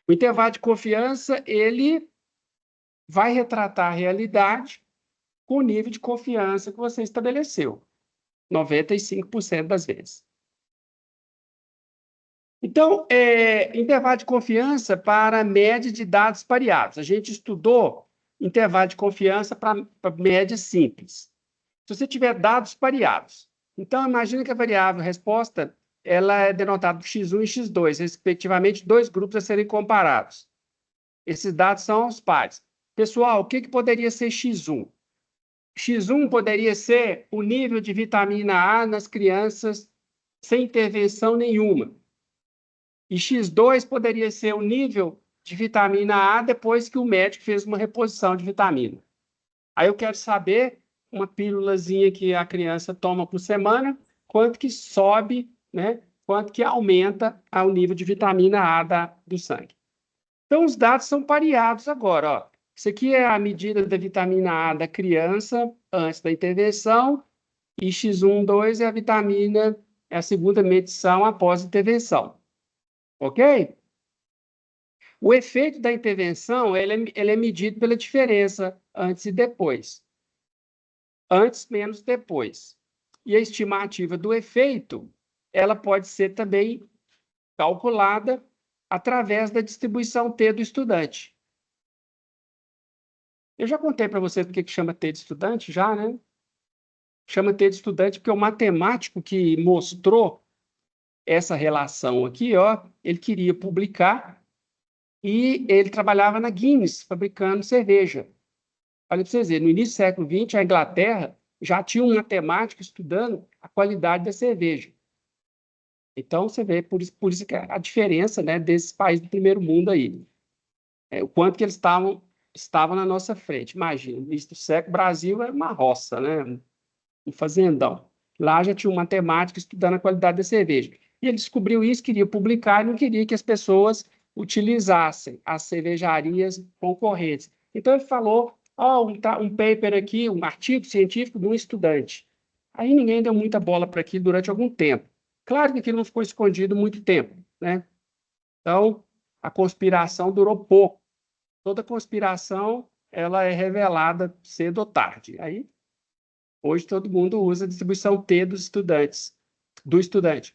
A: O intervalo de confiança, ele vai retratar a realidade com o nível de confiança que você estabeleceu, 95% das vezes. Então, intervalo de confiança para média de dados pareados. A gente estudou intervalo de confiança para média simples. Se você tiver dados pareados, então imagine que a variável resposta ela é denotada por x1 e x2, respectivamente, dois grupos a serem comparados. Esses dados são os pares. Pessoal, o que poderia ser x1? X1 poderia ser o nível de vitamina A nas crianças sem intervenção nenhuma. E x2 poderia ser o nível de vitamina A depois que o médico fez uma reposição de vitamina. Aí eu quero saber, uma pílulazinha que a criança toma por semana, quanto que sobe, né? Quanto que aumenta o nível de vitamina A do sangue. Então, os dados são pareados agora. Ó. Isso aqui é a medida da vitamina A da criança antes da intervenção, e X1, 2 é a vitamina, é a segunda medição após a intervenção. Ok? O efeito da intervenção ele é medido pela diferença antes e depois. Antes, menos, depois. E a estimativa do efeito ela pode ser também calculada através da distribuição T do estudante. Eu já contei para você do que chama T de estudante, já, né? Chama T de estudante porque o matemático que mostrou essa relação aqui, ó, ele queria publicar e ele trabalhava na Guinness, fabricando cerveja. Olha para vocês verem, no início do século XX, a Inglaterra já tinha um matemático estudando a qualidade da cerveja. Então, você vê por isso que a diferença, né, desses países do primeiro mundo aí. O quanto que eles estavam na nossa frente. Imagina, no início do século, o Brasil era uma roça, né, um fazendão. Lá já tinha um matemático estudando a qualidade da cerveja. E ele descobriu isso, queria publicar e não queria que as pessoas utilizassem as cervejarias concorrentes. Então, ele falou, um paper aqui, um artigo científico de um estudante. Aí ninguém deu muita bola para aquilo durante algum tempo. Claro que aquilo não ficou escondido muito tempo, né? Então, a conspiração durou pouco. Toda conspiração, ela é revelada cedo ou tarde. Aí, hoje, todo mundo usa a distribuição T dos estudantes, do estudante.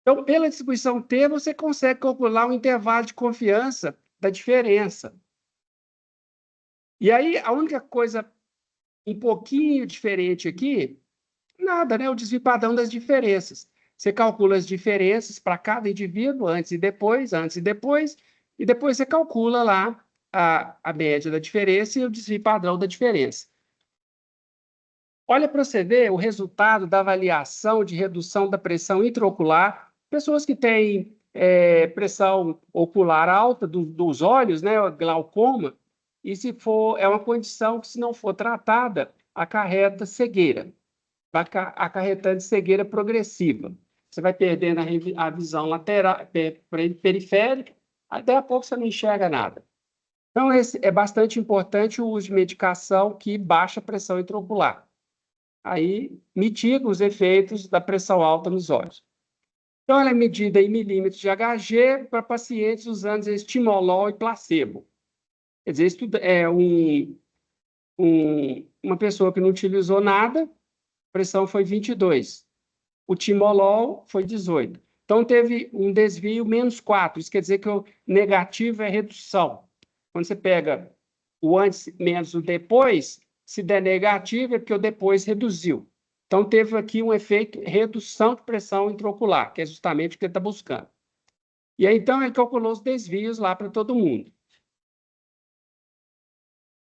A: Então, pela distribuição T, você consegue calcular o intervalo de confiança da diferença. E aí, a única coisa um pouquinho diferente aqui, nada, né? O desvio padrão das diferenças. Você calcula as diferenças para cada indivíduo, antes e depois você calcula lá a média da diferença e o desvio padrão da diferença. Olha para você ver o resultado da avaliação de redução da pressão intraocular. Pessoas que têm pressão ocular alta dos olhos, né, glaucoma, e se for, é uma condição que, se não for tratada, acarreta cegueira, vai acarretando cegueira progressiva. Você vai perdendo a visão lateral, periférica, até a pouco você não enxerga nada. Então, é bastante importante o uso de medicação que baixa a pressão intraocular. Aí mitiga os efeitos da pressão alta nos olhos. Então, ela é medida em milímetros de Hg para pacientes usando estimolol e placebo. Quer dizer, isso é uma pessoa que não utilizou nada, a pressão foi 22. O timolol foi 18. Então, teve um desvio menos 4. Isso quer dizer que o negativo é redução. Quando você pega o antes menos o depois, se der negativo, é porque o depois reduziu. Então, teve aqui um efeito redução de pressão intraocular, que é justamente o que ele está buscando. E aí, então, ele calculou os desvios lá para todo mundo.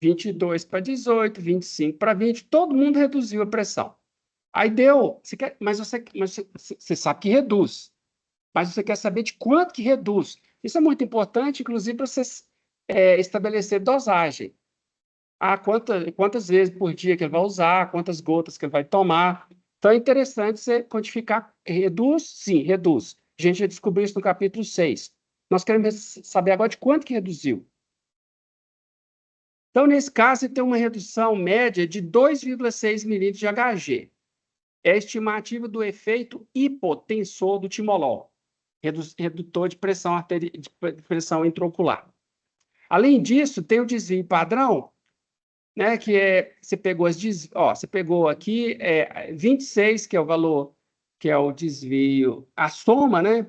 A: 22 para 18, 25 para 20, todo mundo reduziu a pressão. Aí deu, mas você sabe que reduz, mas você quer saber de quanto que reduz. Isso é muito importante, inclusive, para você estabelecer dosagem. Quantas vezes por dia que ele vai usar, quantas gotas que ele vai tomar. Então, é interessante você quantificar. Reduz? Sim, reduz. A gente já descobriu isso no capítulo 6. Nós queremos saber agora de quanto que reduziu. Então, nesse caso, você tem uma redução média de 2,6 milímetros de Hg. É a estimativa do efeito hipotensor do timolol, redutor de pressão intraocular. Além disso, tem o desvio padrão, né, que você pegou você pegou aqui 26, que é o valor, que é o desvio, a soma, né?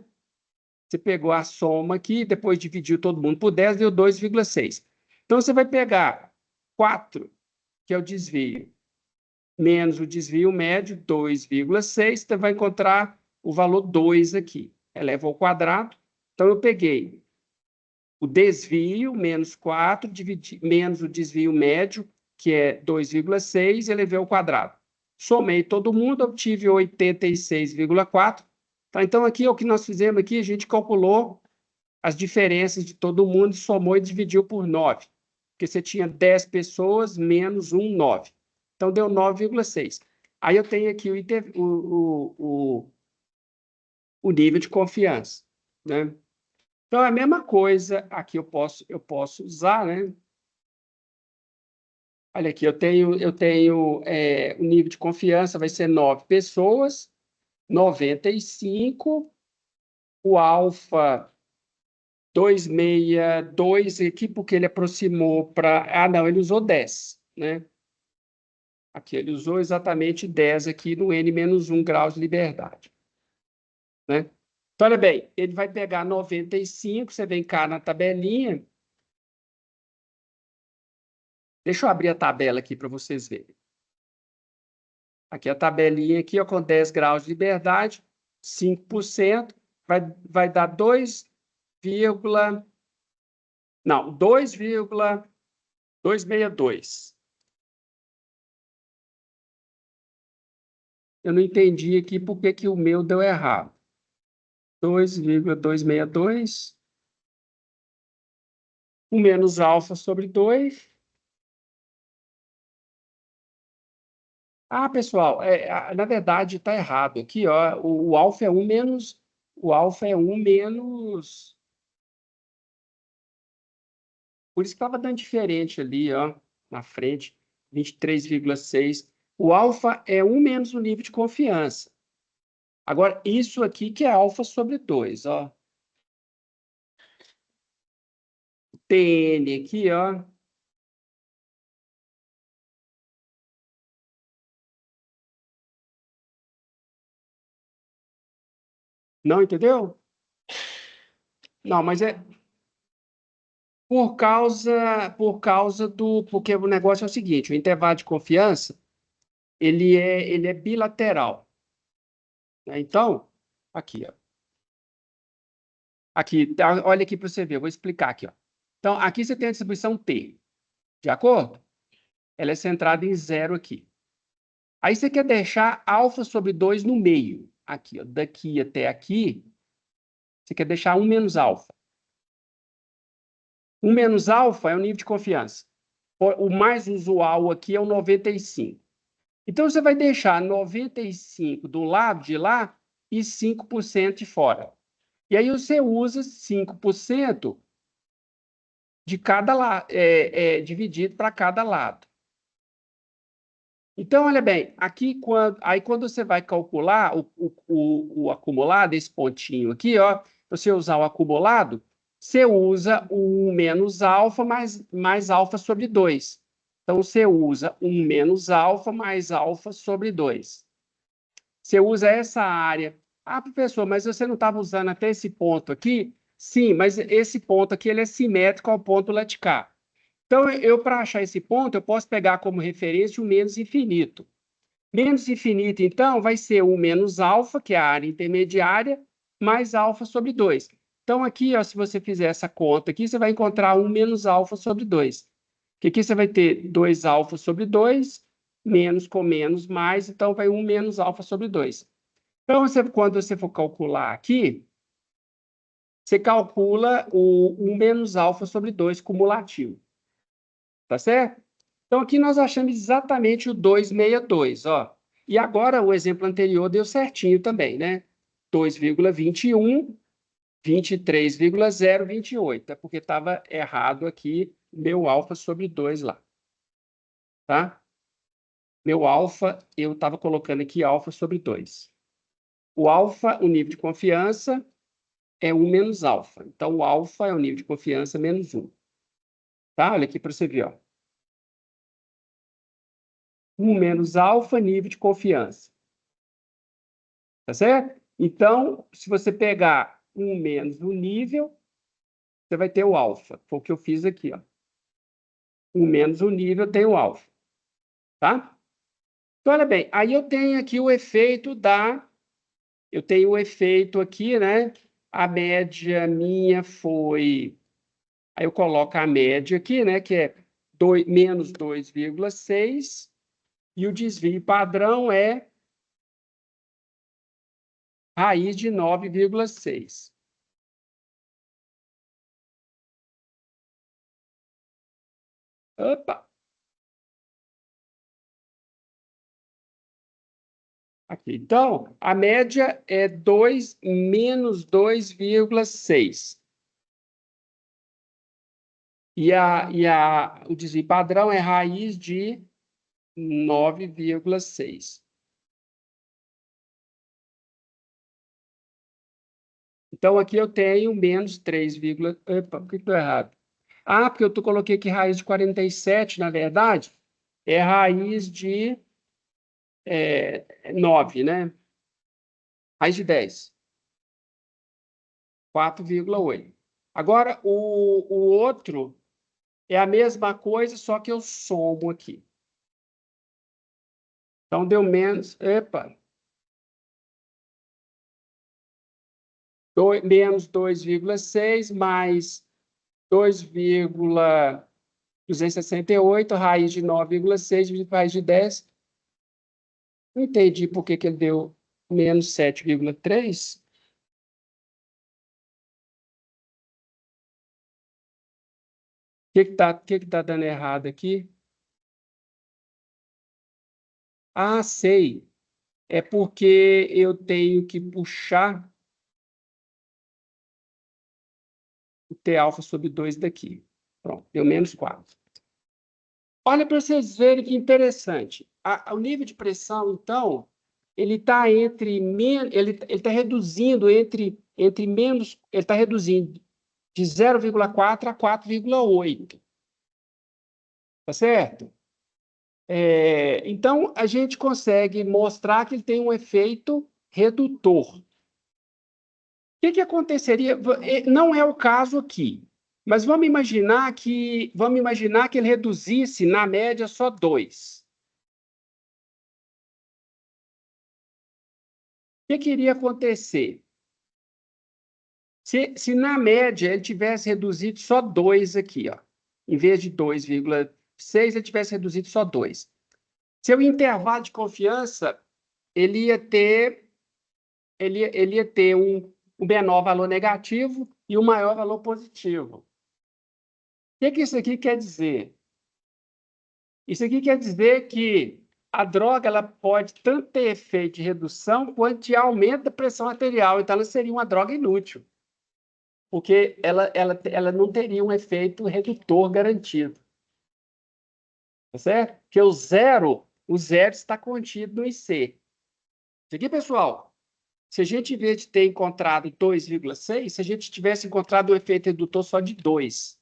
A: Você pegou a soma aqui, depois dividiu todo mundo por 10, deu 2,6. Então, você vai pegar 4, que é o desvio, menos o desvio médio, 2,6, você vai encontrar o valor 2 aqui. Eleva ao quadrado. Então, eu peguei o desvio, menos 4, menos o desvio médio, que é 2,6, elevei ao quadrado. Somei todo mundo, obtive 86,4. Tá? Então, aqui, o que nós fizemos aqui, a gente calculou as diferenças de todo mundo, somou e dividiu por 9. Porque você tinha 10 pessoas, menos 1, 9. Então, deu 9,6. Aí eu tenho aqui o nível de confiança, né? Então, é a mesma coisa aqui eu posso usar, né? Olha aqui, eu tenho o nível de confiança vai ser 9 pessoas, 95, o alfa 262 aqui, porque ele aproximou para... Ah, não, ele usou 10, né? Aqui, ele usou exatamente 10 aqui no N-1 graus de liberdade. né? Então, olha bem, ele vai pegar 95, você vem cá na tabelinha. Deixa eu abrir a tabela aqui para vocês verem. Aqui a tabelinha aqui, ó, com 10 graus de liberdade, 5%, vai dar 2, não, 2,262. Eu não entendi aqui por que que o meu deu errado. 2,262. O menos alfa sobre 2. Ah, pessoal, na verdade está errado. Aqui, ó, o alfa é 1 menos. O alfa é 1 menos. Por isso que estava dando diferente ali, ó, na frente, 23,6. O alfa é 1 menos o nível de confiança. Agora, isso aqui que é alfa sobre 2, ó. TN aqui, ó. Não entendeu? Não, mas é por causa do. Porque o negócio é o seguinte: o intervalo de confiança ele é bilateral, né? Então, aqui, ó. Aqui, olha aqui para você ver, eu vou explicar aqui, ó. Então, aqui você tem a distribuição T, de acordo? Ela é centrada em zero aqui. Aí você quer deixar alfa sobre 2 no meio. Aqui, ó, daqui até aqui, você quer deixar 1 menos alfa. 1 menos alfa é o nível de confiança. O mais usual aqui é o 95. Então, você vai deixar 95 do lado de lá e 5% de fora. E aí você usa 5% de cada lado, dividido para cada lado. Então, olha bem, aqui quando você vai calcular o acumulado, esse pontinho aqui, ó, você usar o acumulado, você usa o 1 menos alfa mais alfa sobre 2. Então, você usa 1 menos alfa mais alfa sobre 2. Você usa essa área. Ah, professor, mas você não estava usando até esse ponto aqui? Sim, mas esse ponto aqui ele é simétrico ao ponto lá de cá. Então, para achar esse ponto, eu posso pegar como referência o menos infinito. Menos infinito, então, vai ser o menos alfa, que é a área intermediária, mais alfa sobre 2. Então, aqui, ó, se você fizer essa conta aqui, você vai encontrar 1 menos alfa sobre 2. Que aqui você vai ter 2 alfa sobre 2, menos com menos, mais, então vai 1 menos alfa sobre 2. Então, quando você for calcular aqui, você calcula o 1 menos alfa sobre 2 cumulativo. Tá certo? Então, aqui nós achamos exatamente o 262, ó. E agora o exemplo anterior deu certinho também, né? 2,21, 23,028. É porque estava errado aqui meu alfa sobre 2 lá, tá? Meu alfa, eu estava colocando aqui alfa sobre 2. O alfa, o nível de confiança, é 1 menos alfa. Então, o alfa é o nível de confiança menos 1. Tá? Olha aqui para você ver, ó. 1 menos alfa, nível de confiança. Tá certo? Então, se você pegar 1 menos o nível, você vai ter o alfa. Foi o que eu fiz aqui, ó. 1 menos o nível tem o alfa. Tá? Então, olha bem, aí eu tenho aqui o efeito da... Eu tenho o efeito aqui, né? A média minha foi... Aí eu coloco a média aqui, né? Que é menos 2,6. E o desvio padrão é raiz de 9,6. Opa! Aqui. Então, a média é 2 menos 2,6. O desvio padrão é raiz de 9,6. Então, aqui eu tenho menos 3, opa, por que estou errado? Ah, porque eu coloquei aqui raiz de 47, na verdade, é raiz de 9, né? Raiz de 10. 4,8. Agora, o outro é a mesma coisa, só que eu somo aqui. Então, deu menos... Epa! Menos 2,6 mais 2,268, raiz de 9,6 dividido por raiz de 10. Não entendi por que ele deu menos 7,3. O que está dando errado aqui? Ah, sei. É porque eu tenho que puxar o T alfa sobre 2 daqui. Pronto, deu menos 4. Olha para vocês verem que interessante. O nível de pressão, então, ele está ele está reduzindo entre menos, ele está reduzindo de 0,4 a 4,8. Tá certo? Então, a gente consegue mostrar que ele tem um efeito redutor. O que aconteceria? Não é o caso aqui, mas vamos imaginar que ele reduzisse, na média, só 2. O que iria acontecer? Se na média ele tivesse reduzido só 2 aqui, ó, em vez de 2,6, ele tivesse reduzido só 2. Seu intervalo de confiança, ele ia ter um menor valor negativo e um maior valor positivo. O que isso aqui quer dizer? Isso aqui quer dizer que a droga ela pode tanto ter efeito de redução quanto de aumento da pressão arterial. Então, ela seria uma droga inútil, porque ela não teria um efeito redutor garantido. Tá certo? Porque o zero está contido no IC. Isso aqui, pessoal, se a gente, em vez de ter encontrado 2,6, se a gente tivesse encontrado um efeito redutor só de 2.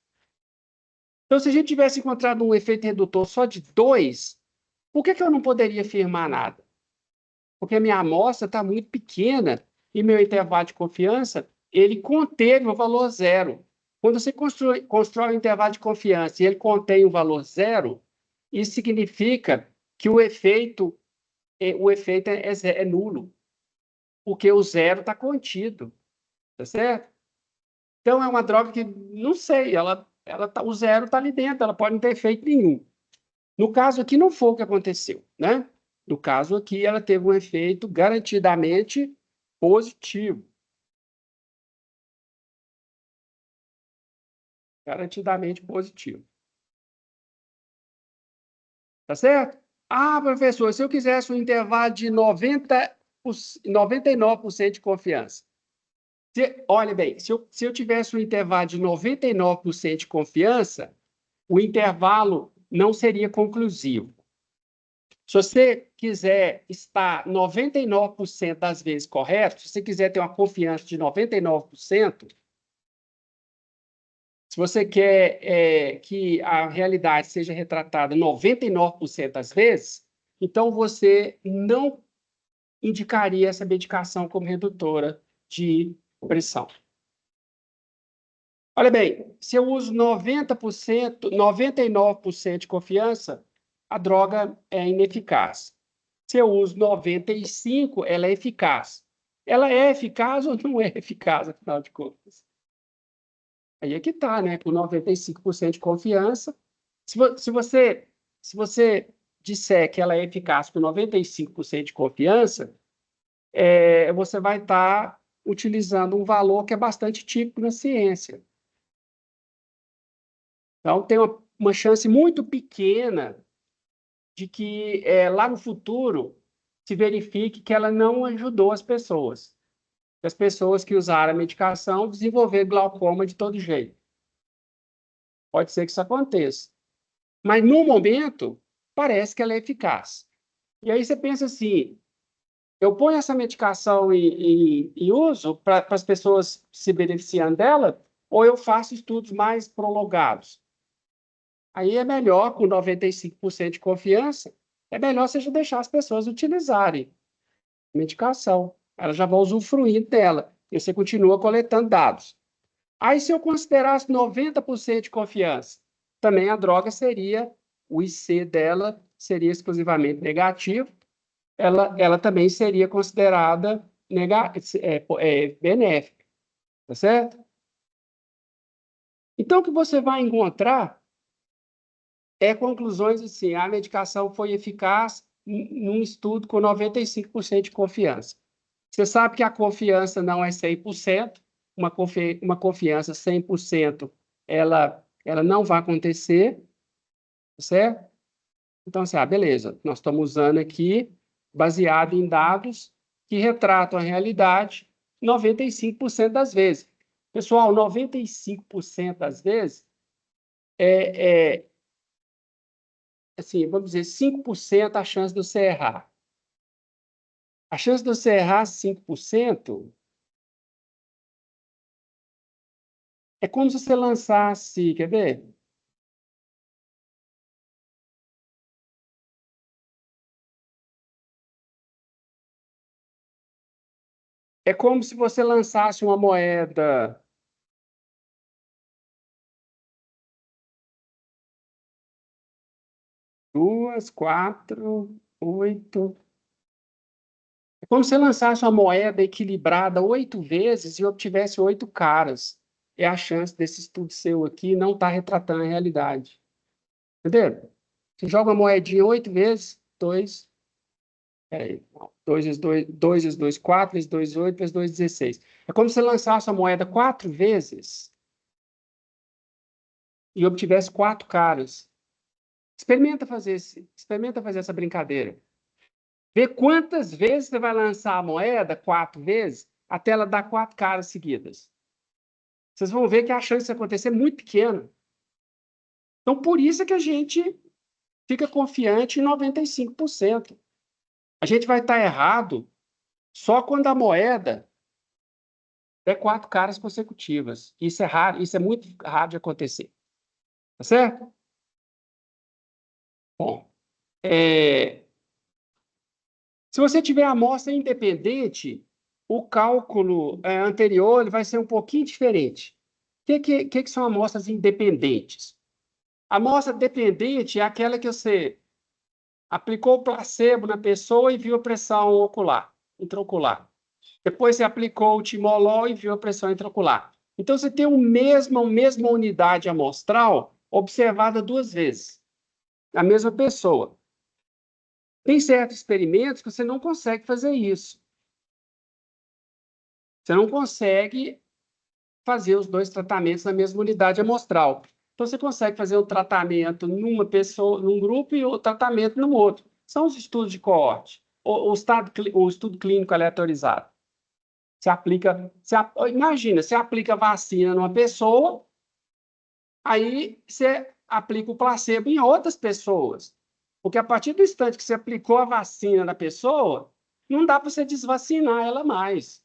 A: Então, se a gente tivesse encontrado um efeito redutor só de 2, por que eu não poderia afirmar nada? Porque a minha amostra está muito pequena e meu intervalo de confiança, ele conteve o valor zero. Quando você constrói um intervalo de confiança e ele contém o valor zero, isso significa que o efeito é nulo, porque o zero está contido, tá certo? Então, é uma droga que, não sei, o zero está ali dentro, ela pode não ter efeito nenhum. No caso aqui, não foi o que aconteceu, né? No caso aqui, ela teve um efeito garantidamente positivo. Garantidamente positivo. Tá certo? Ah, professor, se eu quisesse um intervalo de 99% de confiança. Olha bem, se eu tivesse um intervalo de 99% de confiança, o intervalo não seria conclusivo. Se você quiser estar 99% das vezes correto, se você quiser ter uma confiança de 99%, se você quer que a realidade seja retratada 99% das vezes, então você não indicaria essa medicação como redutora de pressão. Olha bem, se eu uso 90%, 99% de confiança, a droga é ineficaz. Se eu uso 95%, ela é eficaz. Ela é eficaz ou não é eficaz, afinal de contas? Aí é que está, né? Com 95% de confiança. Se você disser que ela é eficaz com 95% de confiança, você vai estar utilizando um valor que é bastante típico na ciência. Então, tem uma chance muito pequena de que lá no futuro se verifique que ela não ajudou as pessoas. As pessoas que usaram a medicação desenvolveram glaucoma de todo jeito. Pode ser que isso aconteça. Mas, no momento, parece que ela é eficaz. E aí você pensa assim, eu ponho essa medicação em uso para as pessoas se beneficiando dela, ou eu faço estudos mais prolongados? Aí é melhor, com 95% de confiança, é melhor você deixar as pessoas utilizarem a medicação. Elas já vão usufruir dela. E você continua coletando dados. Aí, se eu considerasse 90% de confiança, também a droga seria, o IC dela seria exclusivamente negativo, ela também seria considerada benéfica, tá certo? Então, o que você vai encontrar é conclusões assim, a medicação foi eficaz num estudo com 95% de confiança. Você sabe que a confiança não é 100%, uma confiança 100%, ela não vai acontecer, certo? Então, assim, beleza, nós estamos usando aqui, baseado em dados que retratam a realidade 95% das vezes. Pessoal, 95% das vezes assim, vamos dizer, 5% a chance de você errar. A chance de você errar 5% é como se você lançasse, quer ver? É como se você lançasse uma moeda 2, 4, 8. É como se você lançasse uma moeda equilibrada 8 vezes e obtivesse 8 caras. É a chance desse estudo seu aqui não estar retratando a realidade. Entendeu? Você joga uma moedinha 8 vezes, 2. Peraí, 2 vezes 2, 2 vezes 2, 4 vezes 2, 8 vezes 2, 16. É como se você lançasse a moeda 4 vezes e obtivesse 4 caras. Experimenta fazer essa brincadeira. Vê quantas vezes você vai lançar a moeda, 4 vezes, até ela dar 4 caras seguidas. Vocês vão ver que a chance de acontecer é muito pequena. Então, por isso é que a gente fica confiante em 95%. A gente vai estar errado só quando a moeda der 4 caras consecutivas. Isso é raro, isso é muito raro de acontecer. Tá certo? Bom, se você tiver amostra independente, o cálculo anterior ele vai ser um pouquinho diferente. O que são amostras independentes? A amostra dependente é aquela que você aplicou o placebo na pessoa e viu a pressão ocular, intraocular. Depois você aplicou o timolol e viu a pressão intraocular. Então, você tem a mesma unidade amostral observada 2 vezes, na mesma pessoa. Tem certos experimentos que você não consegue fazer isso. Você não consegue fazer os 2 tratamentos na mesma unidade amostral. Então, você consegue fazer o tratamento numa pessoa, num grupo, e o tratamento no outro. São os estudos de coorte, o estudo clínico aleatorizado. Imagina, você aplica vacina numa pessoa, aí você aplica o placebo em outras pessoas. Porque a partir do instante que você aplicou a vacina na pessoa, não dá para você desvacinar ela mais,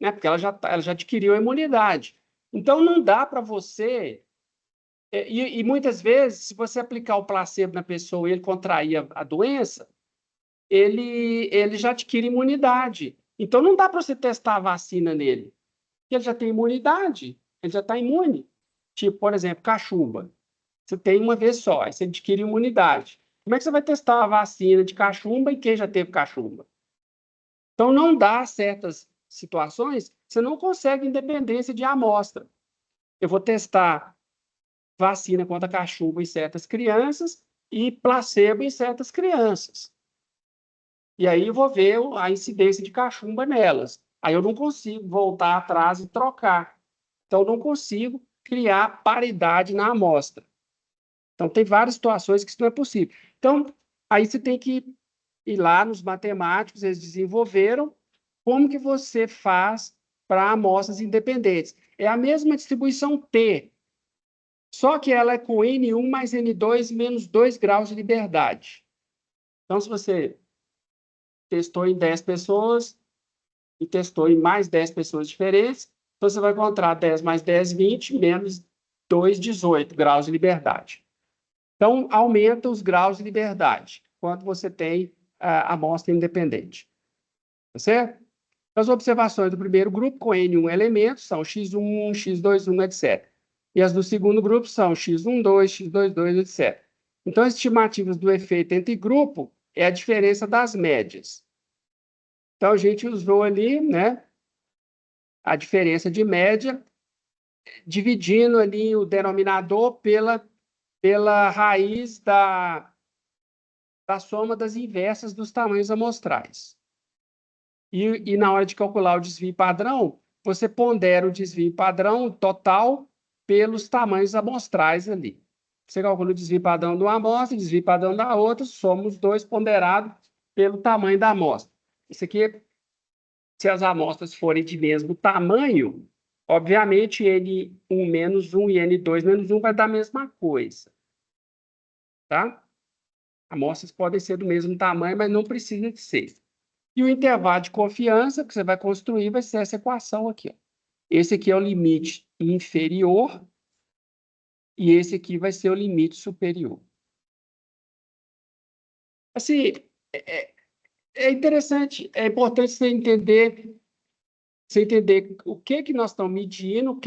A: né? Porque ela já adquiriu a imunidade. Então, não dá para você. E muitas vezes, se você aplicar o placebo na pessoa e ele contrair a doença, ele já adquire imunidade. Então, não dá para você testar a vacina nele, porque ele já tem imunidade, ele já está imune. Tipo, por exemplo, cachumba. Você tem uma vez só, aí você adquire imunidade. Como é que você vai testar a vacina de cachumba e quem já teve cachumba? Então, não dá certas situações, você não consegue independência de amostra. Eu vou testar vacina contra cachumba em certas crianças e placebo em certas crianças. E aí eu vou ver a incidência de cachumba nelas. Aí eu não consigo voltar atrás e trocar. Então, eu não consigo criar paridade na amostra. Então, tem várias situações que isso não é possível. Então, aí você tem que ir lá nos matemáticos, eles desenvolveram como que você faz para amostras independentes. É a mesma distribuição T, só que ela é com N1 mais N2 menos 2 graus de liberdade. Então, se você testou em 10 pessoas e testou em mais 10 pessoas diferentes, então você vai encontrar 10 mais 10, 20, menos 2, 18 graus de liberdade. Então, aumenta os graus de liberdade quando você tem a amostra independente. Tá certo? As observações do primeiro grupo com N1 elementos são x1, x21, etc. E as do segundo grupo são x12, x22, etc. Então, as estimativas do efeito entre grupo é a diferença das médias. Então, a gente usou ali, né, a diferença de média, dividindo ali o denominador pela raiz da soma das inversas dos tamanhos amostrais. E na hora de calcular o desvio padrão, você pondera o desvio padrão total pelos tamanhos amostrais ali. Você calcula o desvio padrão de uma amostra, o desvio padrão da outra, soma os dois ponderados pelo tamanho da amostra. Isso aqui, se as amostras forem de mesmo tamanho, obviamente N1 menos 1 e N2 menos 1 vai dar a mesma coisa. Tá? Amostras podem ser do mesmo tamanho, mas não precisa de ser. E o intervalo de confiança que você vai construir vai ser essa equação aqui. Ó. Esse aqui é o limite inferior e esse aqui vai ser o limite superior. Assim, é interessante, é importante você entender o que nós estamos medindo,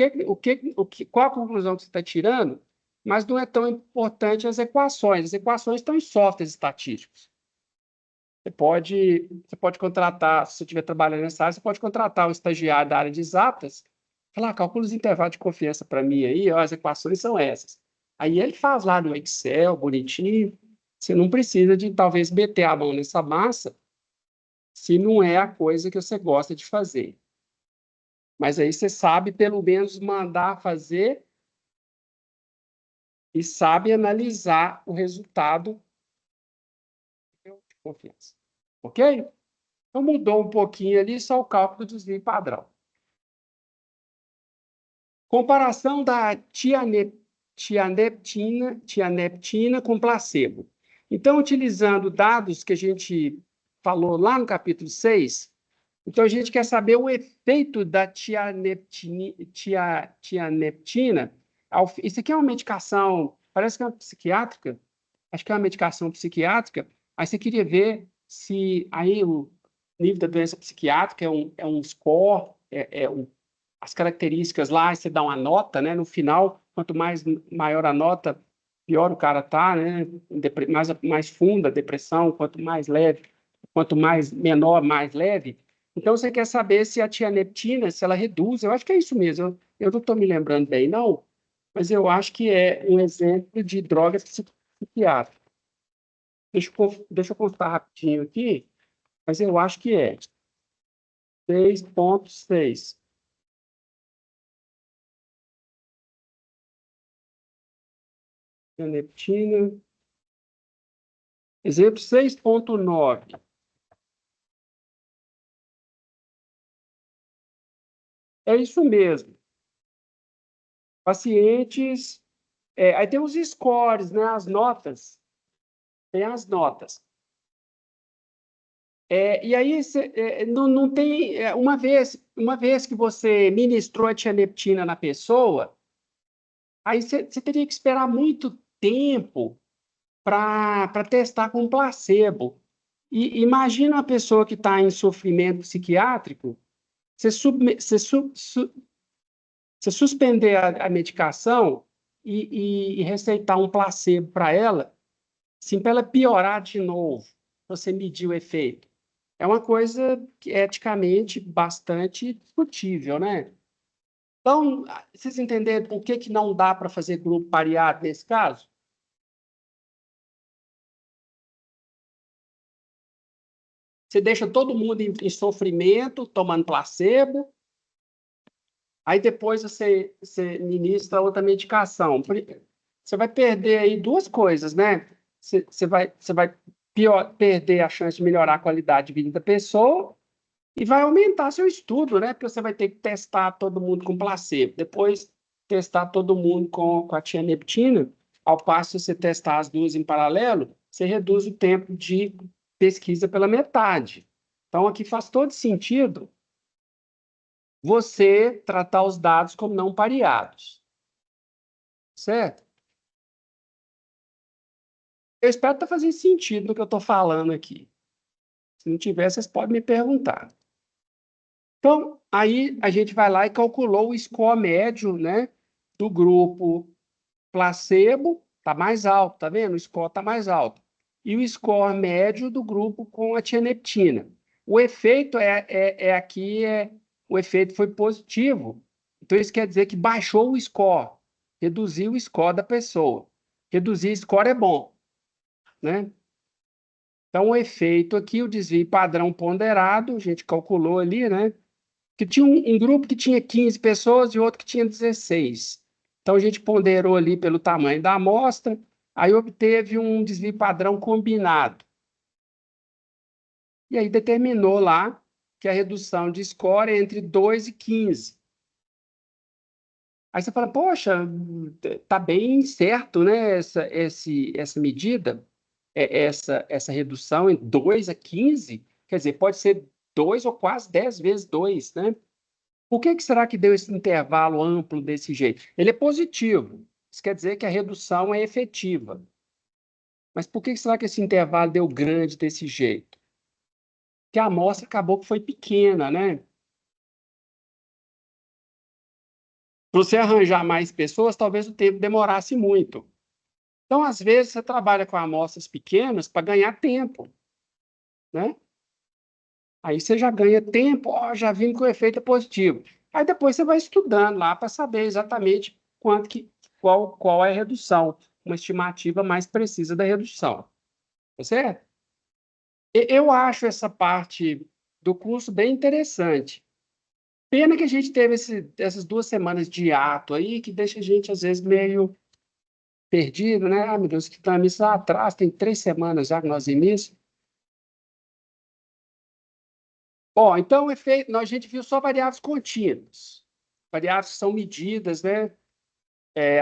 A: qual a conclusão que você está tirando, mas não é tão importante as equações. As equações estão em softwares estatísticos. Você pode contratar, se você estiver trabalhando nessa área, você pode contratar um estagiário da área de exatas, falar, calcula os intervalos de confiança para mim aí, ó, as equações são essas. Aí ele faz lá no Excel, bonitinho. Você não precisa de, talvez, meter a mão nessa massa se não é a coisa que você gosta de fazer. Mas aí você sabe, pelo menos, mandar fazer e sabe analisar o resultado de confiança. Ok? Então, mudou um pouquinho ali, só o cálculo do desvio padrão. Comparação da tianeptina com placebo. Então, utilizando dados que a gente falou lá no capítulo 6, então a gente quer saber o efeito da tianeptina. Isso aqui é uma medicação, parece que é uma psiquiátrica, acho que é uma medicação psiquiátrica, aí você queria ver se aí o nível da doença psiquiátrica é um score, as características lá, você dá uma nota, né? No final, quanto mais maior a nota, pior o cara tá, né? Mais funda a depressão, quanto mais leve, quanto mais menor, mais leve. Então, você quer saber se a tianeptina, se ela reduz, eu acho que é isso mesmo, eu não estou me lembrando bem, não, mas eu acho que é um exemplo de droga psiquiátrica. Deixa eu constar rapidinho aqui, mas eu acho que é 6,6. Tianeptina. Exemplo 6,9. É isso mesmo. Pacientes. Aí tem os scores, né? As notas. Tem as notas. E aí não tem. Uma vez que você ministrou a tianeptina na pessoa, aí você teria que esperar muito tempo para testar com placebo. E imagina uma pessoa que está em sofrimento psiquiátrico, você, subme- você su- su- você suspender a medicação e receitar um placebo para ela, assim, para ela piorar de novo, você medir o efeito. É uma coisa que, eticamente bastante discutível, né? Então, vocês entenderam por que não dá para fazer grupo pareado nesse caso? Você deixa todo mundo em sofrimento, tomando placebo, aí depois você ministra outra medicação. Você vai perder aí duas coisas, né? Você vai perder a chance de melhorar a qualidade de vida da pessoa e vai aumentar seu estudo, né? Porque você vai ter que testar todo mundo com placebo. Depois, testar todo mundo com a tianeptina. Ao passo de você testar as duas em paralelo, você reduz o tempo de pesquisa pela metade. Então, aqui faz todo sentido você tratar os dados como não pareados, certo? Eu espero estar fazendo sentido no que eu estou falando aqui. Se não tiver, vocês podem me perguntar. Então, aí a gente vai lá e calculou o score médio, né, do grupo placebo, está mais alto, tá vendo? O score está mais alto. E o score médio do grupo com a tianeptina. O efeito o efeito foi positivo. Então, isso quer dizer que baixou o score, reduziu o score da pessoa. Reduzir score é bom, né? Então, o efeito aqui, o desvio padrão ponderado, a gente calculou ali, né? Que tinha um grupo que tinha 15 pessoas e outro que tinha 16. Então, a gente ponderou ali pelo tamanho da amostra, aí obteve um desvio padrão combinado. E aí determinou lá que a redução de score é entre 2 e 15. Aí você fala, poxa, tá bem certo, né, essa medida, essa redução em 2 a 15, quer dizer, pode ser 2 ou quase 10 vezes 2, né? Por que será que deu esse intervalo amplo desse jeito? Ele é positivo, isso quer dizer que a redução é efetiva. Mas por que será que esse intervalo deu grande desse jeito? Porque a amostra acabou que foi pequena, né? Se você arranjar mais pessoas, talvez o tempo demorasse muito. Então, às vezes, você trabalha com amostras pequenas para ganhar tempo, né? Aí você já ganha tempo, ó, já vimos que o efeito é positivo. Aí depois você vai estudando lá para saber exatamente qual é a redução, uma estimativa mais precisa da redução. Tá certo? Eu acho essa parte do curso bem interessante. Pena que a gente teve essas 2 semanas de ato aí, que deixa a gente, às vezes, meio perdido, né? Ah, meu Deus, que para mim lá atrás, tem 3 semanas já que nós início. Bom, então, o efeito, a gente viu só variáveis contínuas. Variáveis que são medidas, né?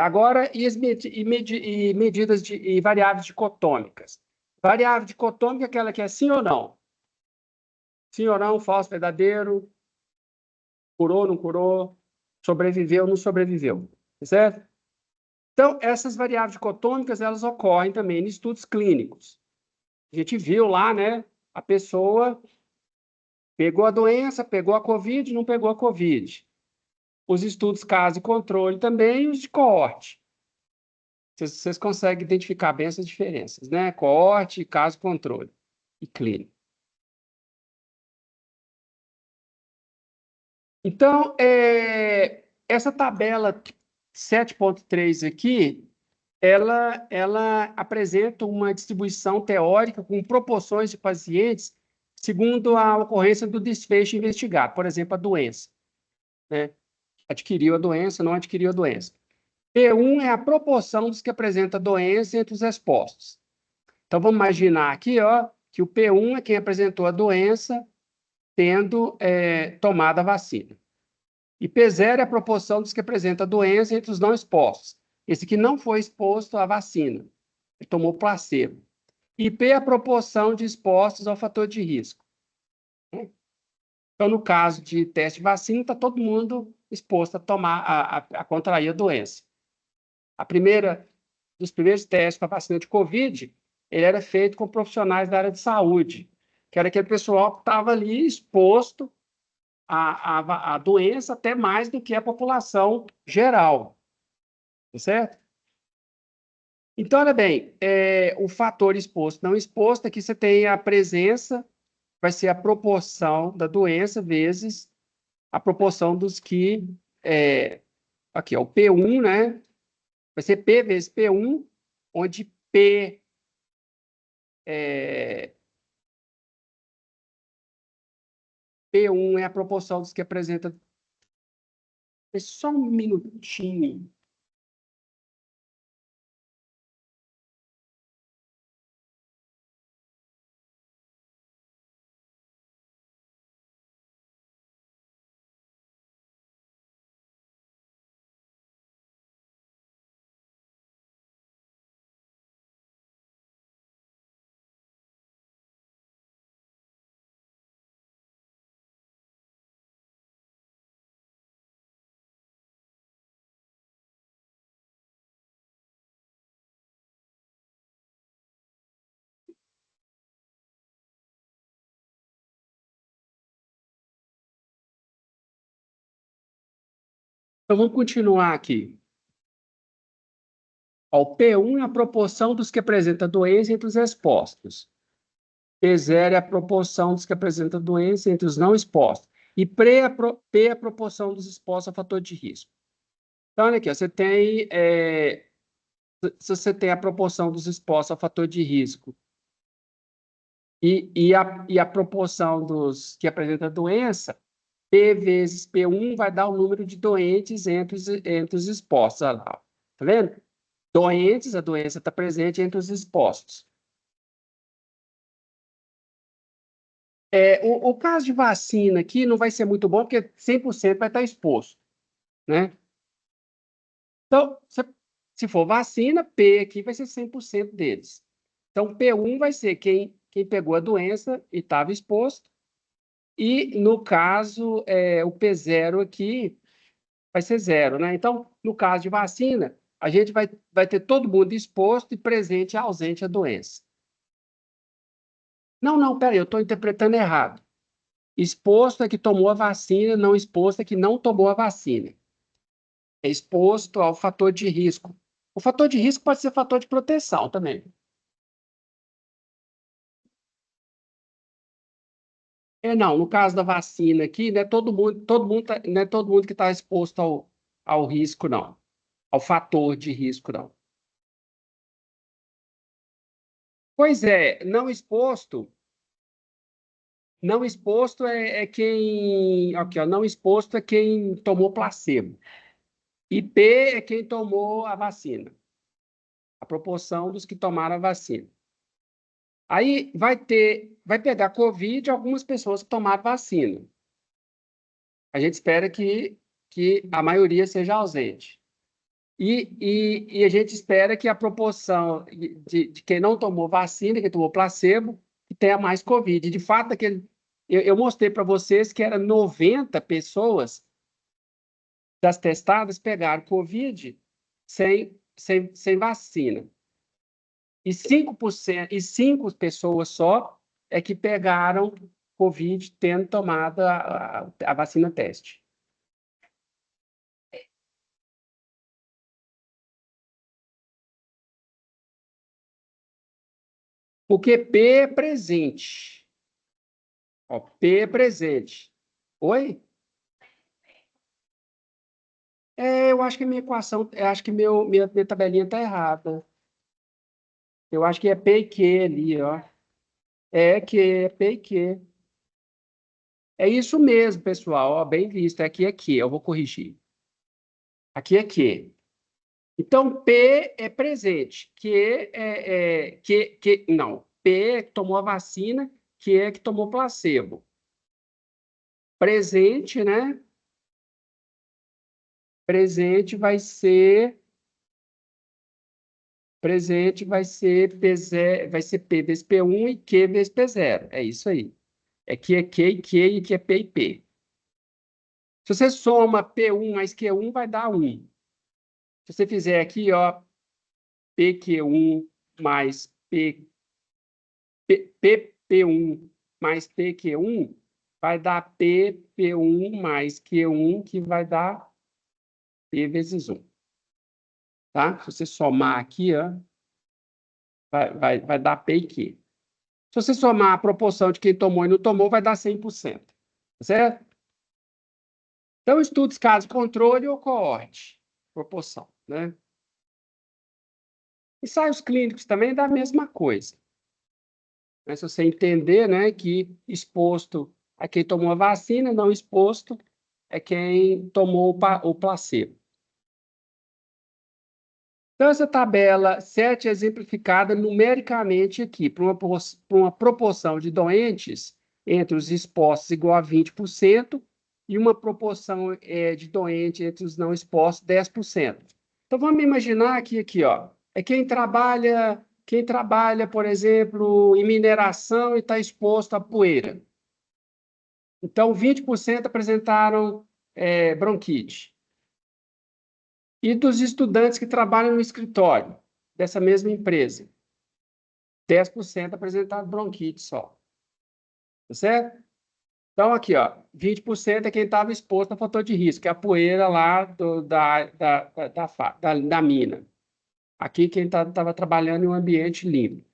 A: Agora, e medidas e variáveis dicotômicas. Variável dicotômica é aquela que é sim ou não. Sim ou não, falso, verdadeiro, curou, não curou, sobreviveu, não sobreviveu. Tá certo? Então, essas variáveis dicotômicas, elas ocorrem também em estudos clínicos. A gente viu lá, né? A pessoa pegou a doença, pegou a Covid, não pegou a Covid. Os estudos caso e controle também, e os de coorte. Vocês conseguem identificar bem essas diferenças, né? Coorte, caso e controle e clínico. Então, essa tabela 7.3 aqui, ela apresenta uma distribuição teórica com proporções de pacientes segundo a ocorrência do desfecho investigado, por exemplo, a doença, né? Adquiriu a doença, não adquiriu a doença. P1 é a proporção dos que apresentam a doença entre os expostos. Então, vamos imaginar aqui, ó, que o P1 é quem apresentou a doença tendo tomado a vacina. E P0 é a proporção dos que apresentam a doença entre os não expostos. Esse que não foi exposto à vacina, ele tomou placebo. E P é a proporção de expostos ao fator de risco. Então, no caso de teste de vacina, está todo mundo exposto a tomar, a contrair a doença. Dos primeiros testes para vacina de Covid, ele era feito com profissionais da área de saúde, que era aquele pessoal que estava ali exposto à doença até mais do que a população geral, tá certo? Então, olha bem, o fator exposto não exposto, aqui você tem a presença, vai ser a proporção da doença vezes a proporção dos que. Aqui, ó, o P1, né? Vai ser P vezes P1, onde é, P1 é a proporção dos que apresenta. É só um minutinho. Então, vamos continuar aqui. Ó, o P1 é a proporção dos que apresentam doença entre os expostos. P0 é a proporção dos que apresentam doença entre os não expostos. E P é a proporção dos expostos ao fator de risco. Então, olha aqui, ó, se você tem a proporção dos expostos ao fator de risco e a proporção dos que apresentam doença, P vezes P1 vai dar o número de doentes entre os expostos. Olha lá, tá vendo? Doentes, a doença está presente entre os expostos. O caso de vacina aqui não vai ser muito bom, porque 100% vai estar exposto, né? Então, se for vacina, P aqui vai ser 100% deles. Então, P1 vai ser quem pegou a doença e estava exposto, e, no caso, o P0 aqui vai ser 0, né? Então, no caso de vacina, a gente vai ter todo mundo exposto e presente e ausente a doença. Não, peraí, eu estou interpretando errado. Exposto é que tomou a vacina, não exposto é que não tomou a vacina. É exposto ao fator de risco. O fator de risco pode ser fator de proteção também. Não, no caso da vacina aqui, não é não é todo mundo que está exposto ao risco, não. Ao fator de risco, não. Pois é, não exposto é quem, aqui, ó, não exposto é quem tomou placebo. E P é quem tomou a vacina. A proporção dos que tomaram a vacina. Aí vai pegar Covid algumas pessoas que tomaram vacina. A gente espera que a maioria seja ausente. E a gente espera que a proporção de quem não tomou vacina, quem tomou placebo, que tenha mais Covid. De fato, eu mostrei para vocês que era 90 pessoas das testadas pegaram Covid sem vacina. E 5%, e 5 pessoas só é que pegaram Covid tendo tomado a vacina teste. Porque P é presente. Ó, P é presente. Oi? Eu acho que a minha equação, eu acho que minha tabelinha está errada. Eu acho que é P e Q ali, ó. É P e Q. É isso mesmo, pessoal. Ó, bem visto. Aqui é Q. Eu vou corrigir. Aqui é Q. Então, P é presente. Não. P tomou a vacina, Q é que tomou placebo. Presente, né? Presente vai ser P vezes P1 e Q vezes P0. É isso aí. Aqui é Q e Q e aqui é P e P. Se você soma P1 mais Q1, vai dar 1. Se você fizer aqui, ó, PQ1 mais PP1 mais PQ1, vai dar PP1 mais Q1, que vai dar P vezes 1. Tá? Se você somar aqui, ó, vai dar P e Q. Se você somar a proporção de quem tomou e não tomou, vai dar 100%. Tá certo? Então, estudos caso controle ou coorte. Proporção, né? Ensaios clínicos também dá a mesma coisa. Mas se você entender, né, que exposto é quem tomou a vacina, não exposto é quem tomou o placebo. Então, essa tabela 7 é exemplificada numericamente aqui, para uma proporção de doentes entre os expostos igual a 20% e uma proporção de doentes entre os não expostos, 10%. Então, vamos imaginar que aqui, ó, é quem trabalha, por exemplo, em mineração e está exposto à poeira. Então, 20% apresentaram bronquite. E dos estudantes que trabalham no escritório dessa mesma empresa, 10% apresentaram bronquite só. Tá certo? Então, aqui, ó, 20% é quem estava exposto ao fator de risco, que é a poeira lá da mina. Aqui, quem estava trabalhando em um ambiente limpo.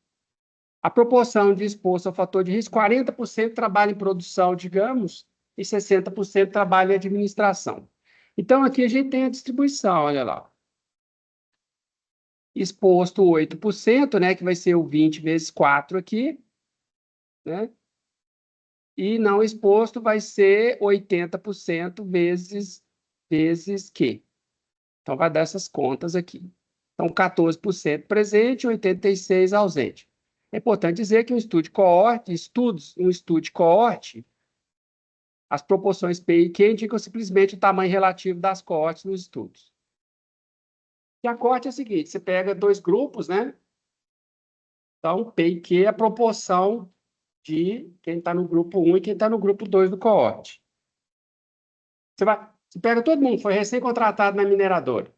A: A proporção de exposto ao fator de risco, 40% trabalha em produção, digamos, e 60% trabalha em administração. Então, aqui a gente tem a distribuição, olha lá. Exposto 8%, né, que vai ser o 20 vezes 4 aqui, né? E não exposto vai ser 80% vezes Q. Então, vai dar essas contas aqui. Então, 14% presente e 86% ausente. É importante dizer que um estudo de coorte, as proporções P e Q indicam simplesmente o tamanho relativo das coortes nos estudos. E a coorte é a seguinte, você pega dois grupos, né? Então, P e Q é a proporção de quem está no grupo 1 e quem está no grupo 2 do coorte. Você pega todo mundo, foi recém-contratado na mineradora.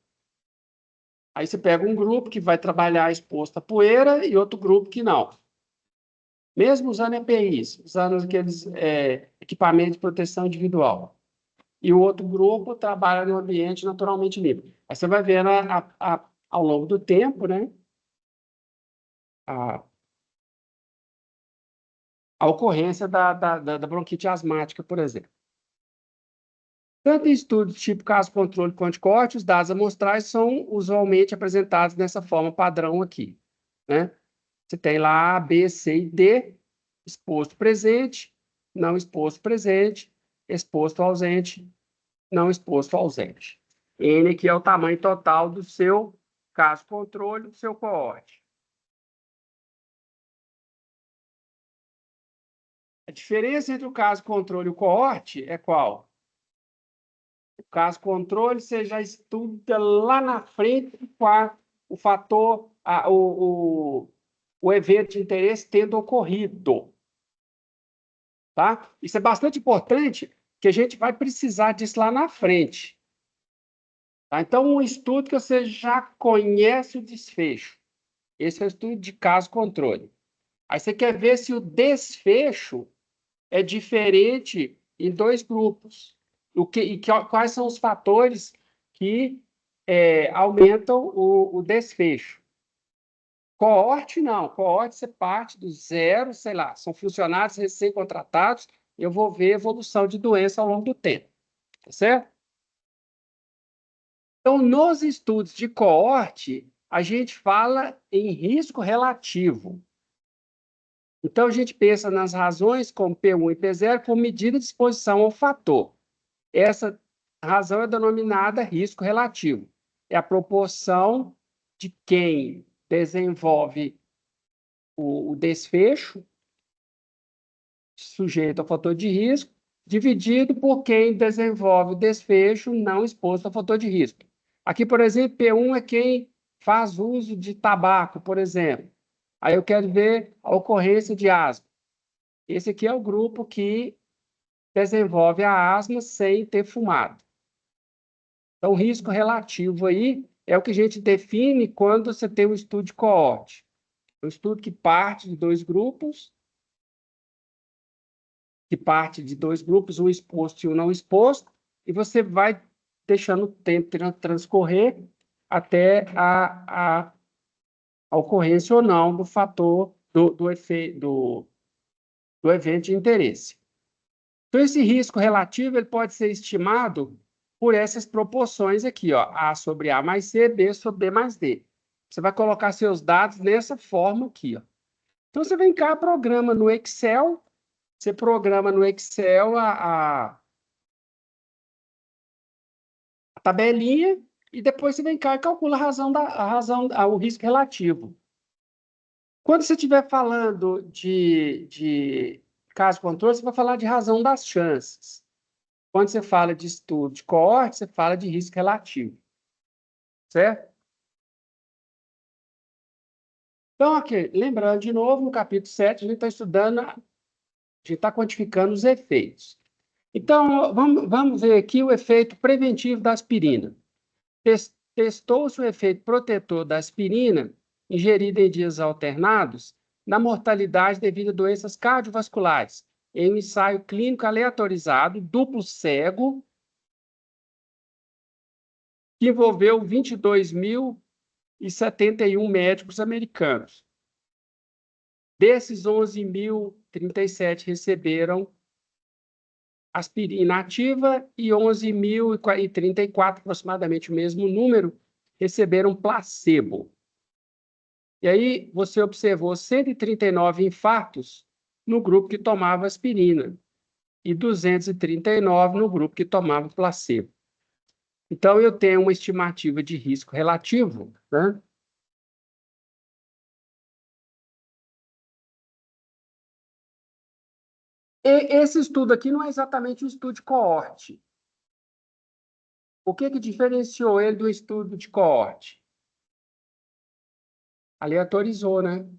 A: Aí você pega um grupo que vai trabalhar exposto à poeira e outro grupo que não. Mesmo usando EPIs, usando aqueles equipamentos de proteção individual. E o outro grupo trabalha no ambiente naturalmente limpo. Aí você vai vendo ao longo do tempo, né? A ocorrência da bronquite asmática, por exemplo. Tanto em estudos tipo caso-controle quanto de corte, os dados amostrais são usualmente apresentados dessa forma padrão aqui, né? Você tem lá A, B, C e D, exposto presente, não exposto presente, exposto ausente, não exposto ausente. N que é o tamanho total do seu caso-controle, do seu coorte. A diferença entre o caso-controle e o coorte é qual? O caso-controle, você já estuda lá na frente o fator, o evento de interesse tendo ocorrido. Tá? Isso é bastante importante, que a gente vai precisar disso lá na frente. Tá? Então, um estudo que você já conhece o desfecho. Esse é o estudo de caso-controle. Aí você quer ver se o desfecho é diferente em dois grupos. Quais são os fatores que aumentam o desfecho. Coorte, não. Coorte, você parte do zero, sei lá, são funcionários recém-contratados, eu vou ver evolução de doença ao longo do tempo. Tá certo? Então, nos estudos de coorte, a gente fala em risco relativo. Então, a gente pensa nas razões como P1 e P0 como medida de exposição ao fator. Essa razão é denominada risco relativo. É a proporção de quem desenvolve o desfecho, sujeito ao fator de risco, dividido por quem desenvolve o desfecho não exposto ao fator de risco. Aqui, por exemplo, P1 é quem faz uso de tabaco, por exemplo. Aí eu quero ver a ocorrência de asma. Esse aqui é o grupo que desenvolve a asma sem ter fumado. Então, o risco relativo aí é o que a gente define quando você tem um estudo de coorte. Um estudo que parte de dois grupos, um exposto e um não exposto, e você vai deixando o tempo transcorrer até a ocorrência ou não do fator do evento de interesse. Então, esse risco relativo ele pode ser estimado por essas proporções aqui, ó, A sobre A mais C, B sobre B mais D. Você vai colocar seus dados nessa forma aqui, ó. Então, você vem cá, programa no Excel, você programa no Excel a tabelinha e depois você vem cá e calcula o risco relativo. Quando você estiver falando de caso-controle, você vai falar de razão das chances. Quando você fala de estudo de coorte, você fala de risco relativo. Certo? Então, aqui, lembrando de novo, no capítulo 7, a gente está estudando, a gente está quantificando os efeitos. Então, vamos ver aqui o efeito preventivo da aspirina. Testou-se o efeito protetor da aspirina, ingerida em dias alternados, na mortalidade devido a doenças cardiovasculares, em um ensaio clínico aleatorizado, duplo cego, que envolveu 22.071 médicos americanos. Desses, 11.037 receberam aspirina ativa e 11.034, aproximadamente o mesmo número, receberam placebo. E aí você observou 139 infartos no grupo que tomava aspirina e 239 no grupo que tomava placebo. Então, eu tenho uma estimativa de risco relativo, né? Esse estudo aqui não é exatamente um estudo de coorte. O que que diferenciou ele do estudo de coorte? Aleatorizou, né?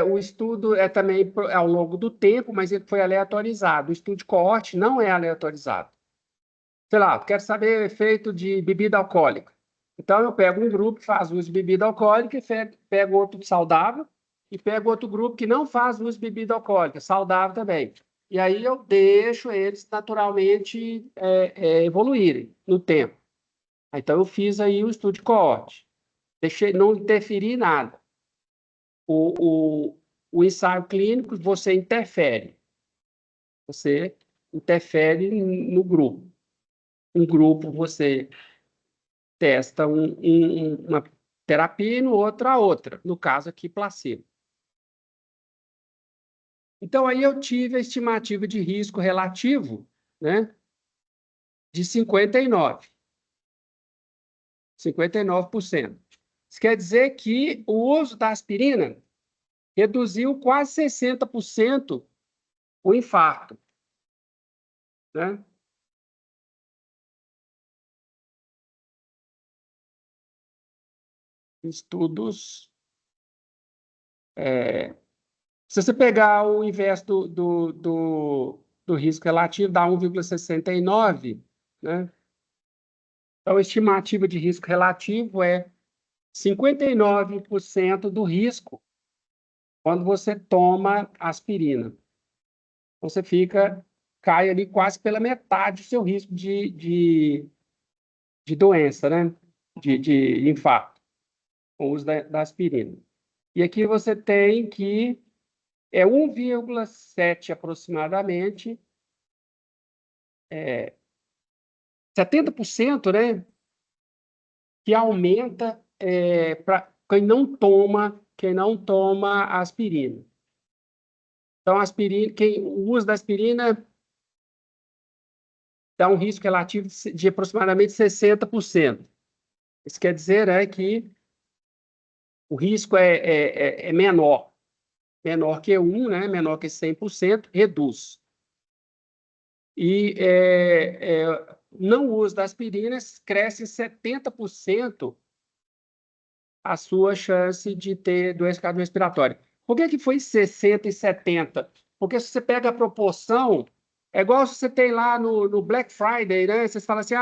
A: O estudo é também ao longo do tempo, mas ele foi aleatorizado. O estudo de coorte não é aleatorizado. Sei lá, quero saber o efeito de bebida alcoólica. Então, eu pego um grupo que faz uso de bebida alcoólica, e pego outro saudável, e pego outro grupo que não faz uso de bebida alcoólica, saudável também. E aí eu deixo eles naturalmente evoluírem no tempo. Então, eu fiz aí o estudo de coorte. Deixei, não interferi em nada. O ensaio clínico, você interfere no grupo. Um grupo você testa uma terapia e no outro a outra, no caso aqui, placebo. Então, aí eu tive a estimativa de risco relativo, né, de 59%. Isso quer dizer que o uso da aspirina reduziu quase 60% o infarto, né? Estudos. Se você pegar o inverso do risco relativo, dá 1,69, né? Então, a estimativa de risco relativo é 59% do risco quando você toma aspirina. Você cai ali quase pela metade do seu risco de doença, né? De infarto, com o uso da aspirina. E aqui você tem que é 1,7 aproximadamente, 70%, né? Que aumenta para quem não toma aspirina. Então, o uso da aspirina dá um risco relativo de aproximadamente 60%. Isso quer dizer que o risco é menor que 1, né? Menor que 100%, reduz. E não uso da aspirina cresce 70% a sua chance de ter doença cardiorrespiratória. Por que foi 60 e 70? Porque se você pega a proporção, é igual se você tem lá no Black Friday, né? Você fala assim,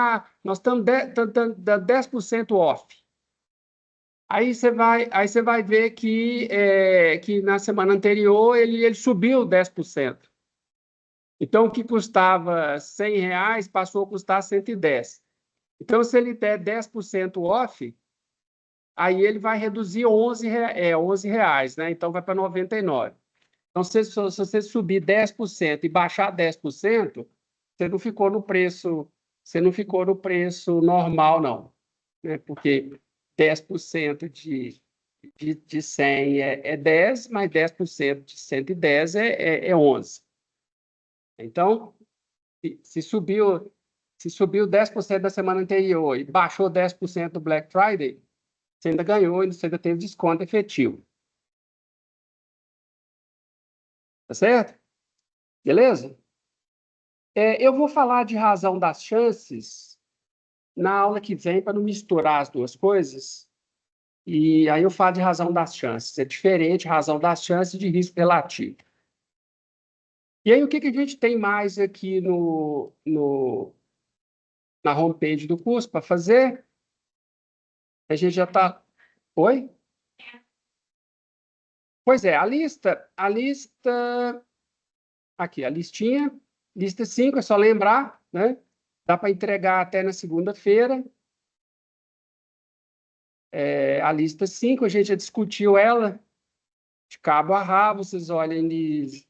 A: nós estamos dando 10% off. Aí você vai ver que na semana anterior ele subiu 10%. Então, o que custava R$ 100 passou a custar 110. Então, se ele der 10% off, aí ele vai reduzir 11 reais, né? Então vai para 99. Então, se você subir 10% e baixar 10%, você não ficou no preço, você não ficou no preço normal, não, né? Porque 10% de 100 é 10, mas 10% de 110 é 11. Então, se subiu 10% da semana anterior e baixou 10% do Black Friday, você ainda ganhou, você ainda teve desconto efetivo. Tá certo? Beleza? Eu vou falar de razão das chances na aula que vem para não misturar as duas coisas. E aí eu falo de razão das chances. É diferente razão das chances de risco relativo. E aí, o que a gente tem mais aqui na homepage do curso para fazer? A gente já está. Oi? Pois é, aqui, a listinha, lista 5, é só lembrar, né? Dá para entregar até na segunda-feira. A lista 5, a gente já discutiu ela de cabo a rabo, vocês olhem ali.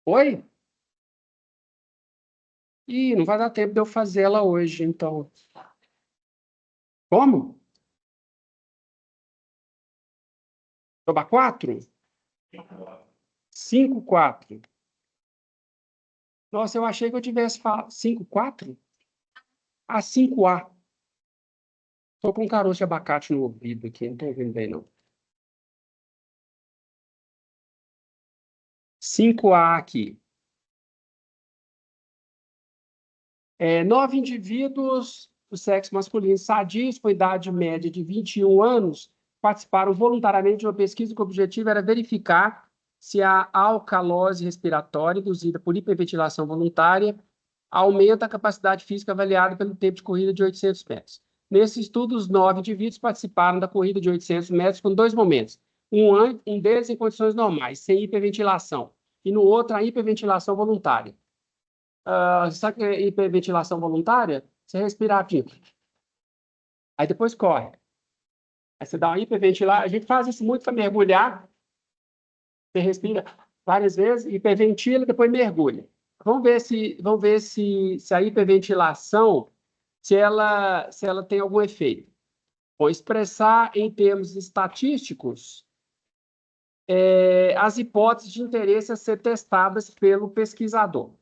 A: Oi? Ih, não vai dar tempo de eu fazer ela hoje, então. Como? Toba 4? 5, 4. Nossa, eu achei que eu tivesse falado. 5, 4? Ah, 5A. Tô com um caroço de abacate no ouvido aqui, não tô ouvindo bem, não. 5A aqui. 9 indivíduos do sexo masculino sadios, com idade média de 21 anos, participaram voluntariamente de uma pesquisa que o objetivo era verificar se a alcalose respiratória induzida por hiperventilação voluntária aumenta a capacidade física avaliada pelo tempo de corrida de 800 metros. Nesse estudo, os 9 indivíduos participaram da corrida de 800 metros com 2 momentos. Um deles em condições normais, sem hiperventilação, e no outro, a hiperventilação voluntária. Sabe o que é hiperventilação voluntária? Você respira aqui, aí depois corre. Aí você dá uma hiperventilar. A gente faz isso muito para mergulhar. Você respira várias vezes, hiperventila, depois mergulha. Vamos ver se a hiperventilação, se ela tem algum efeito. Vou expressar em termos estatísticos as hipóteses de interesse a ser testadas pelo pesquisador.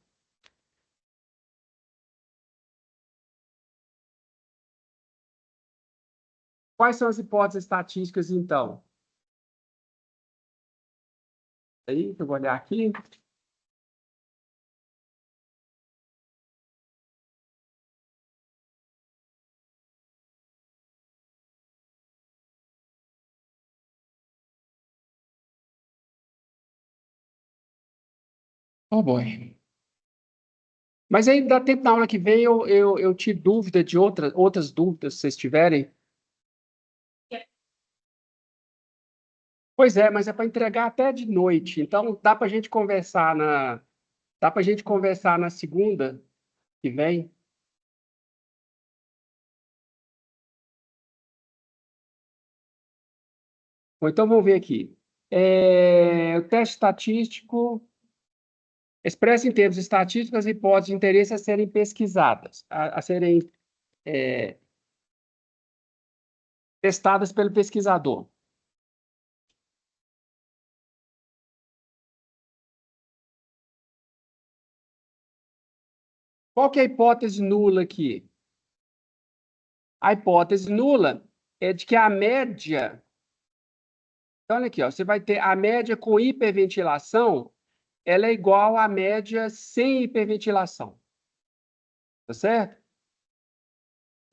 A: Quais são as hipóteses estatísticas, então? Aí, eu vou olhar aqui. Oh, boy. Mas aí dá tempo na aula que vem eu tiro dúvida de outras dúvidas, se vocês tiverem. Pois é, mas é para entregar até de noite. Então dá para gente conversar na segunda que vem. Ou então vamos ver aqui. O teste estatístico expressa em termos estatísticos as hipóteses de interesse a serem pesquisadas, a serem testadas pelo pesquisador. Qual que é a hipótese nula aqui? A hipótese nula é de que a média. Então, olha aqui, ó, você vai ter a média com hiperventilação, ela é igual à média sem hiperventilação. Tá certo?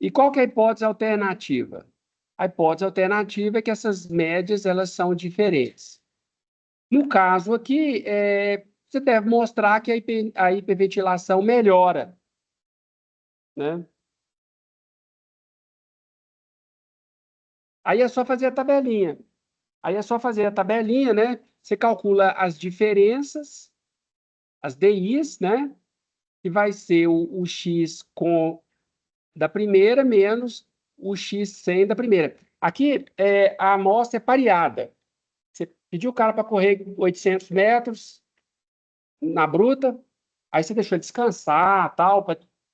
A: E qual que é a hipótese alternativa? A hipótese alternativa é que essas médias elas são diferentes. No caso aqui, você deve mostrar que a hiperventilação melhora, né? Aí é só fazer a tabelinha. Aí é só fazer a tabelinha, né? Você calcula as diferenças, as DIs, né? Que vai ser o X com da primeira menos o X100 da primeira. Aqui, a amostra é pareada. Você pediu o cara para correr 800 metros na bruta, aí você deixou ele descansar, tal.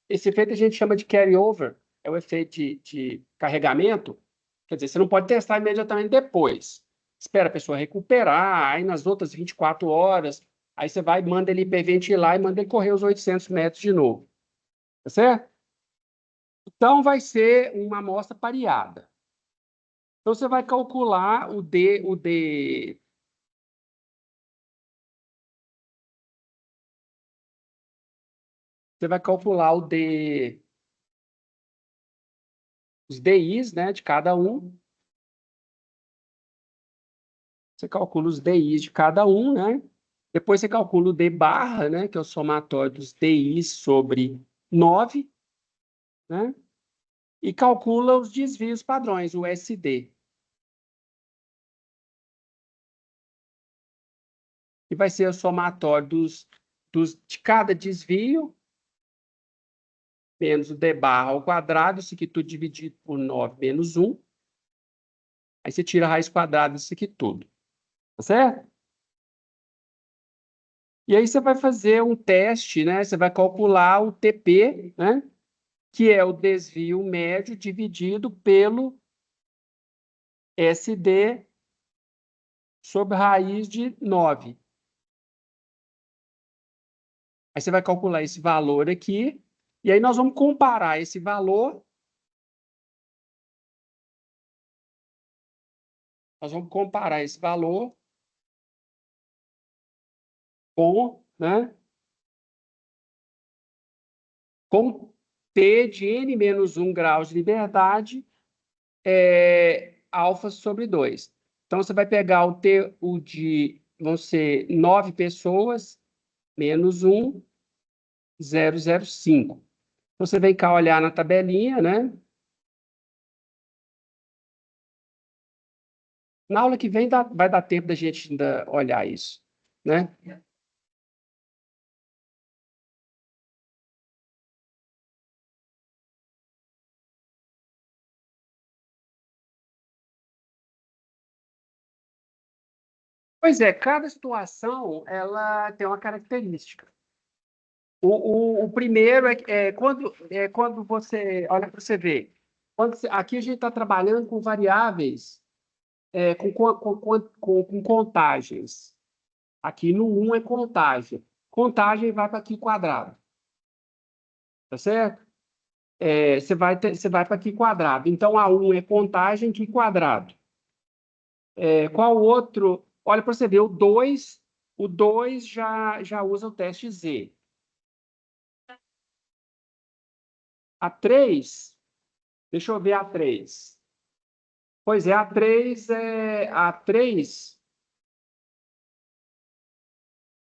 A: Esse efeito a gente chama de carry-over, é o efeito de carregamento. Quer dizer, você não pode testar imediatamente depois. Espera a pessoa recuperar, aí nas outras 24 horas, aí você vai, manda ele hiperventilar e manda ele correr os 800 metros de novo. Tá certo? Então, vai ser uma amostra pareada. Então, você vai calcular você vai calcular os DIs, né, de cada um. Você calcula os DIs de cada um, né? Depois você calcula o D barra, né, que é o somatório dos DIs sobre 9, né? E calcula os desvios padrões, o SD. que vai ser o somatório de cada desvio, menos o d barra ao quadrado, isso aqui tudo dividido por 9 menos 1. Aí você tira a raiz quadrada disso aqui tudo. Tá certo? E aí você vai fazer um teste, né? Você vai calcular o TP, né? Que é o desvio médio dividido pelo SD sobre raiz de 9. Aí você vai calcular esse valor aqui, e aí nós vamos comparar esse valor. Nós vamos comparar esse valor com, né, com T de n menos 1 graus de liberdade, alfa sobre 2. Então, você vai pegar vão ser 9 pessoas, menos 1, 0,05. Então, você vem cá olhar na tabelinha, né? Na aula que vem vai dar tempo da gente ainda olhar isso, né? Pois é, cada situação ela tem uma característica. O primeiro quando você olha para você ver. Aqui a gente está trabalhando com variáveis, com contagens. Aqui no 1 é contagem. Contagem vai para aqui quadrado. Tá certo? Você vai para aqui quadrado. Então, a 1 é contagem aqui quadrado. Qual outro? Olha para você ver, o 2 já usa o teste Z. A 3, deixa eu ver a 3. Pois é, a três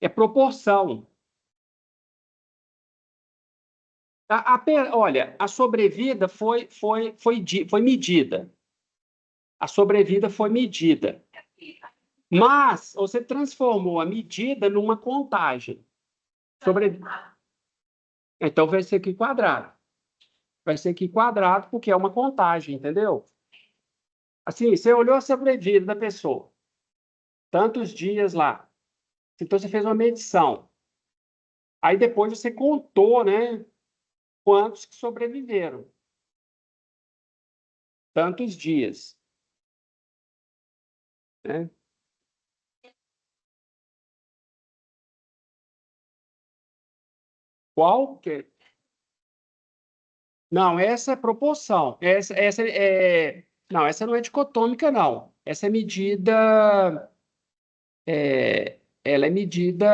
A: é proporção. Olha, a sobrevida foi medida. A sobrevida foi medida. Mas você transformou a medida numa contagem. Sobre... Então vai ser aqui quadrado. Vai ser aqui quadrado porque é uma contagem, entendeu? Assim, você olhou a sobrevida da pessoa. Tantos dias lá. Então você fez uma medição. Aí depois você contou, né? Quantos que sobreviveram. Tantos dias. Né? Qual que... Não, essa é proporção. Não, essa não é dicotômica, não. Essa é medida. Ela é medida,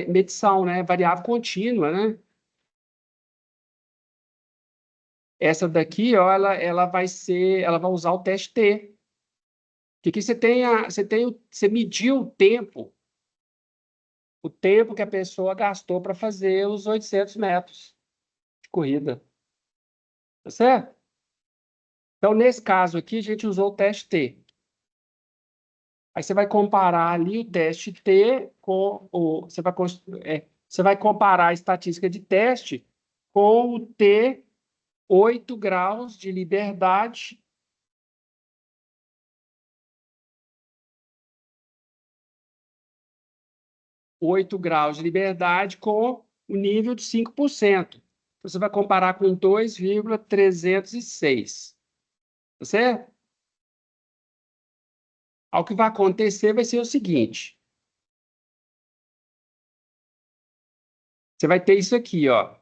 A: medição, né? Variável contínua, né? Essa daqui, ó, ela vai usar o teste T. Que aqui você mediu o tempo que a pessoa gastou para fazer os 800 metros de corrida. Tá certo? Então, nesse caso aqui, a gente usou o teste T. Aí você vai comparar ali o teste T com você vai comparar a estatística de teste com o T 8 graus de liberdade. Oito graus de liberdade com o nível de 5%. Você vai comparar com 2,306. Tá certo? O que vai acontecer vai ser o seguinte. Você vai ter isso aqui, ó.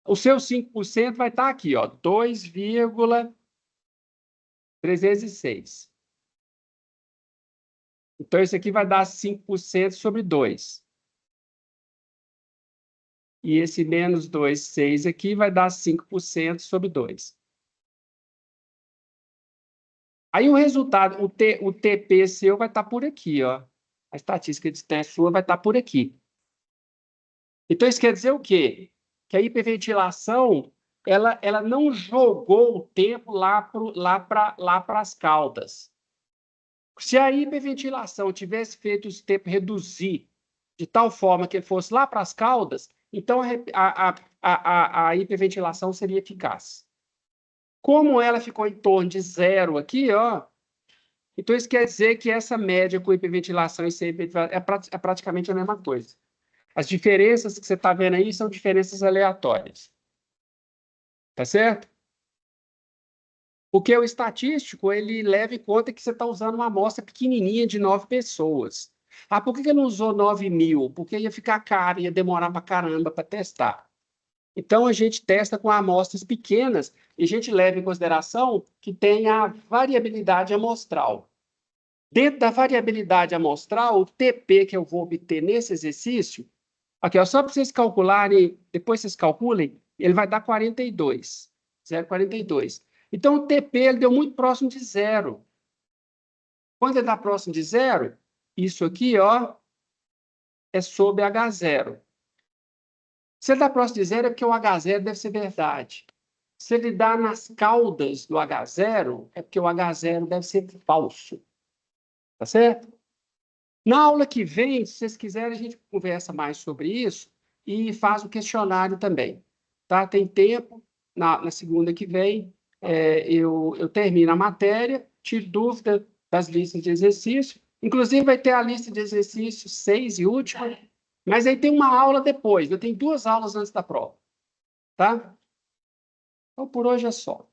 A: O seu 5% vai estar aqui, ó, 2,306. Então, isso aqui vai dar 5% sobre 2. E esse menos 2,6 aqui vai dar 5% sobre 2. Aí o resultado, o TP seu vai estar por aqui, ó. A estatística de teste sua vai estar por aqui. Então, isso quer dizer o quê? Que a hiperventilação, ela não jogou o tempo lá para as caudas. Se a hiperventilação tivesse feito esse tempo reduzir de tal forma que ele fosse lá para as caudas, então a hiperventilação seria eficaz. Como ela ficou em torno de zero aqui, ó, então isso quer dizer que essa média com hiperventilação e sem hiperventilação é praticamente a mesma coisa. As diferenças que você está vendo aí são diferenças aleatórias. Tá certo? Porque o estatístico, ele leva em conta que você está usando uma amostra pequenininha de 9 pessoas. Ah, por que não usou 9.000? Porque ia ficar caro, ia demorar para caramba para testar. Então, a gente testa com amostras pequenas e a gente leva em consideração que tem a variabilidade amostral. Dentro da variabilidade amostral, o TP que eu vou obter nesse exercício, aqui, ó, só para vocês calcularem, depois vocês calculem, ele vai dar 42, 0,42. Então, o TP ele deu muito próximo de zero. Quando ele está próximo de zero, isso aqui, ó, é sobre H0. Se ele está próximo de zero, é porque o H0 deve ser verdade. Se ele dá nas caudas do H0, é porque o H0 deve ser falso. Tá certo? Na aula que vem, se vocês quiserem, a gente conversa mais sobre isso e faz o questionário também. Tá? Tem tempo, na segunda que vem, eu termino a matéria, tiro dúvida das listas de exercício. Inclusive, vai ter a lista de exercícios 6 e última, mas aí tem uma aula depois, eu tenho 2 aulas antes da prova. Tá? Então, por hoje é só.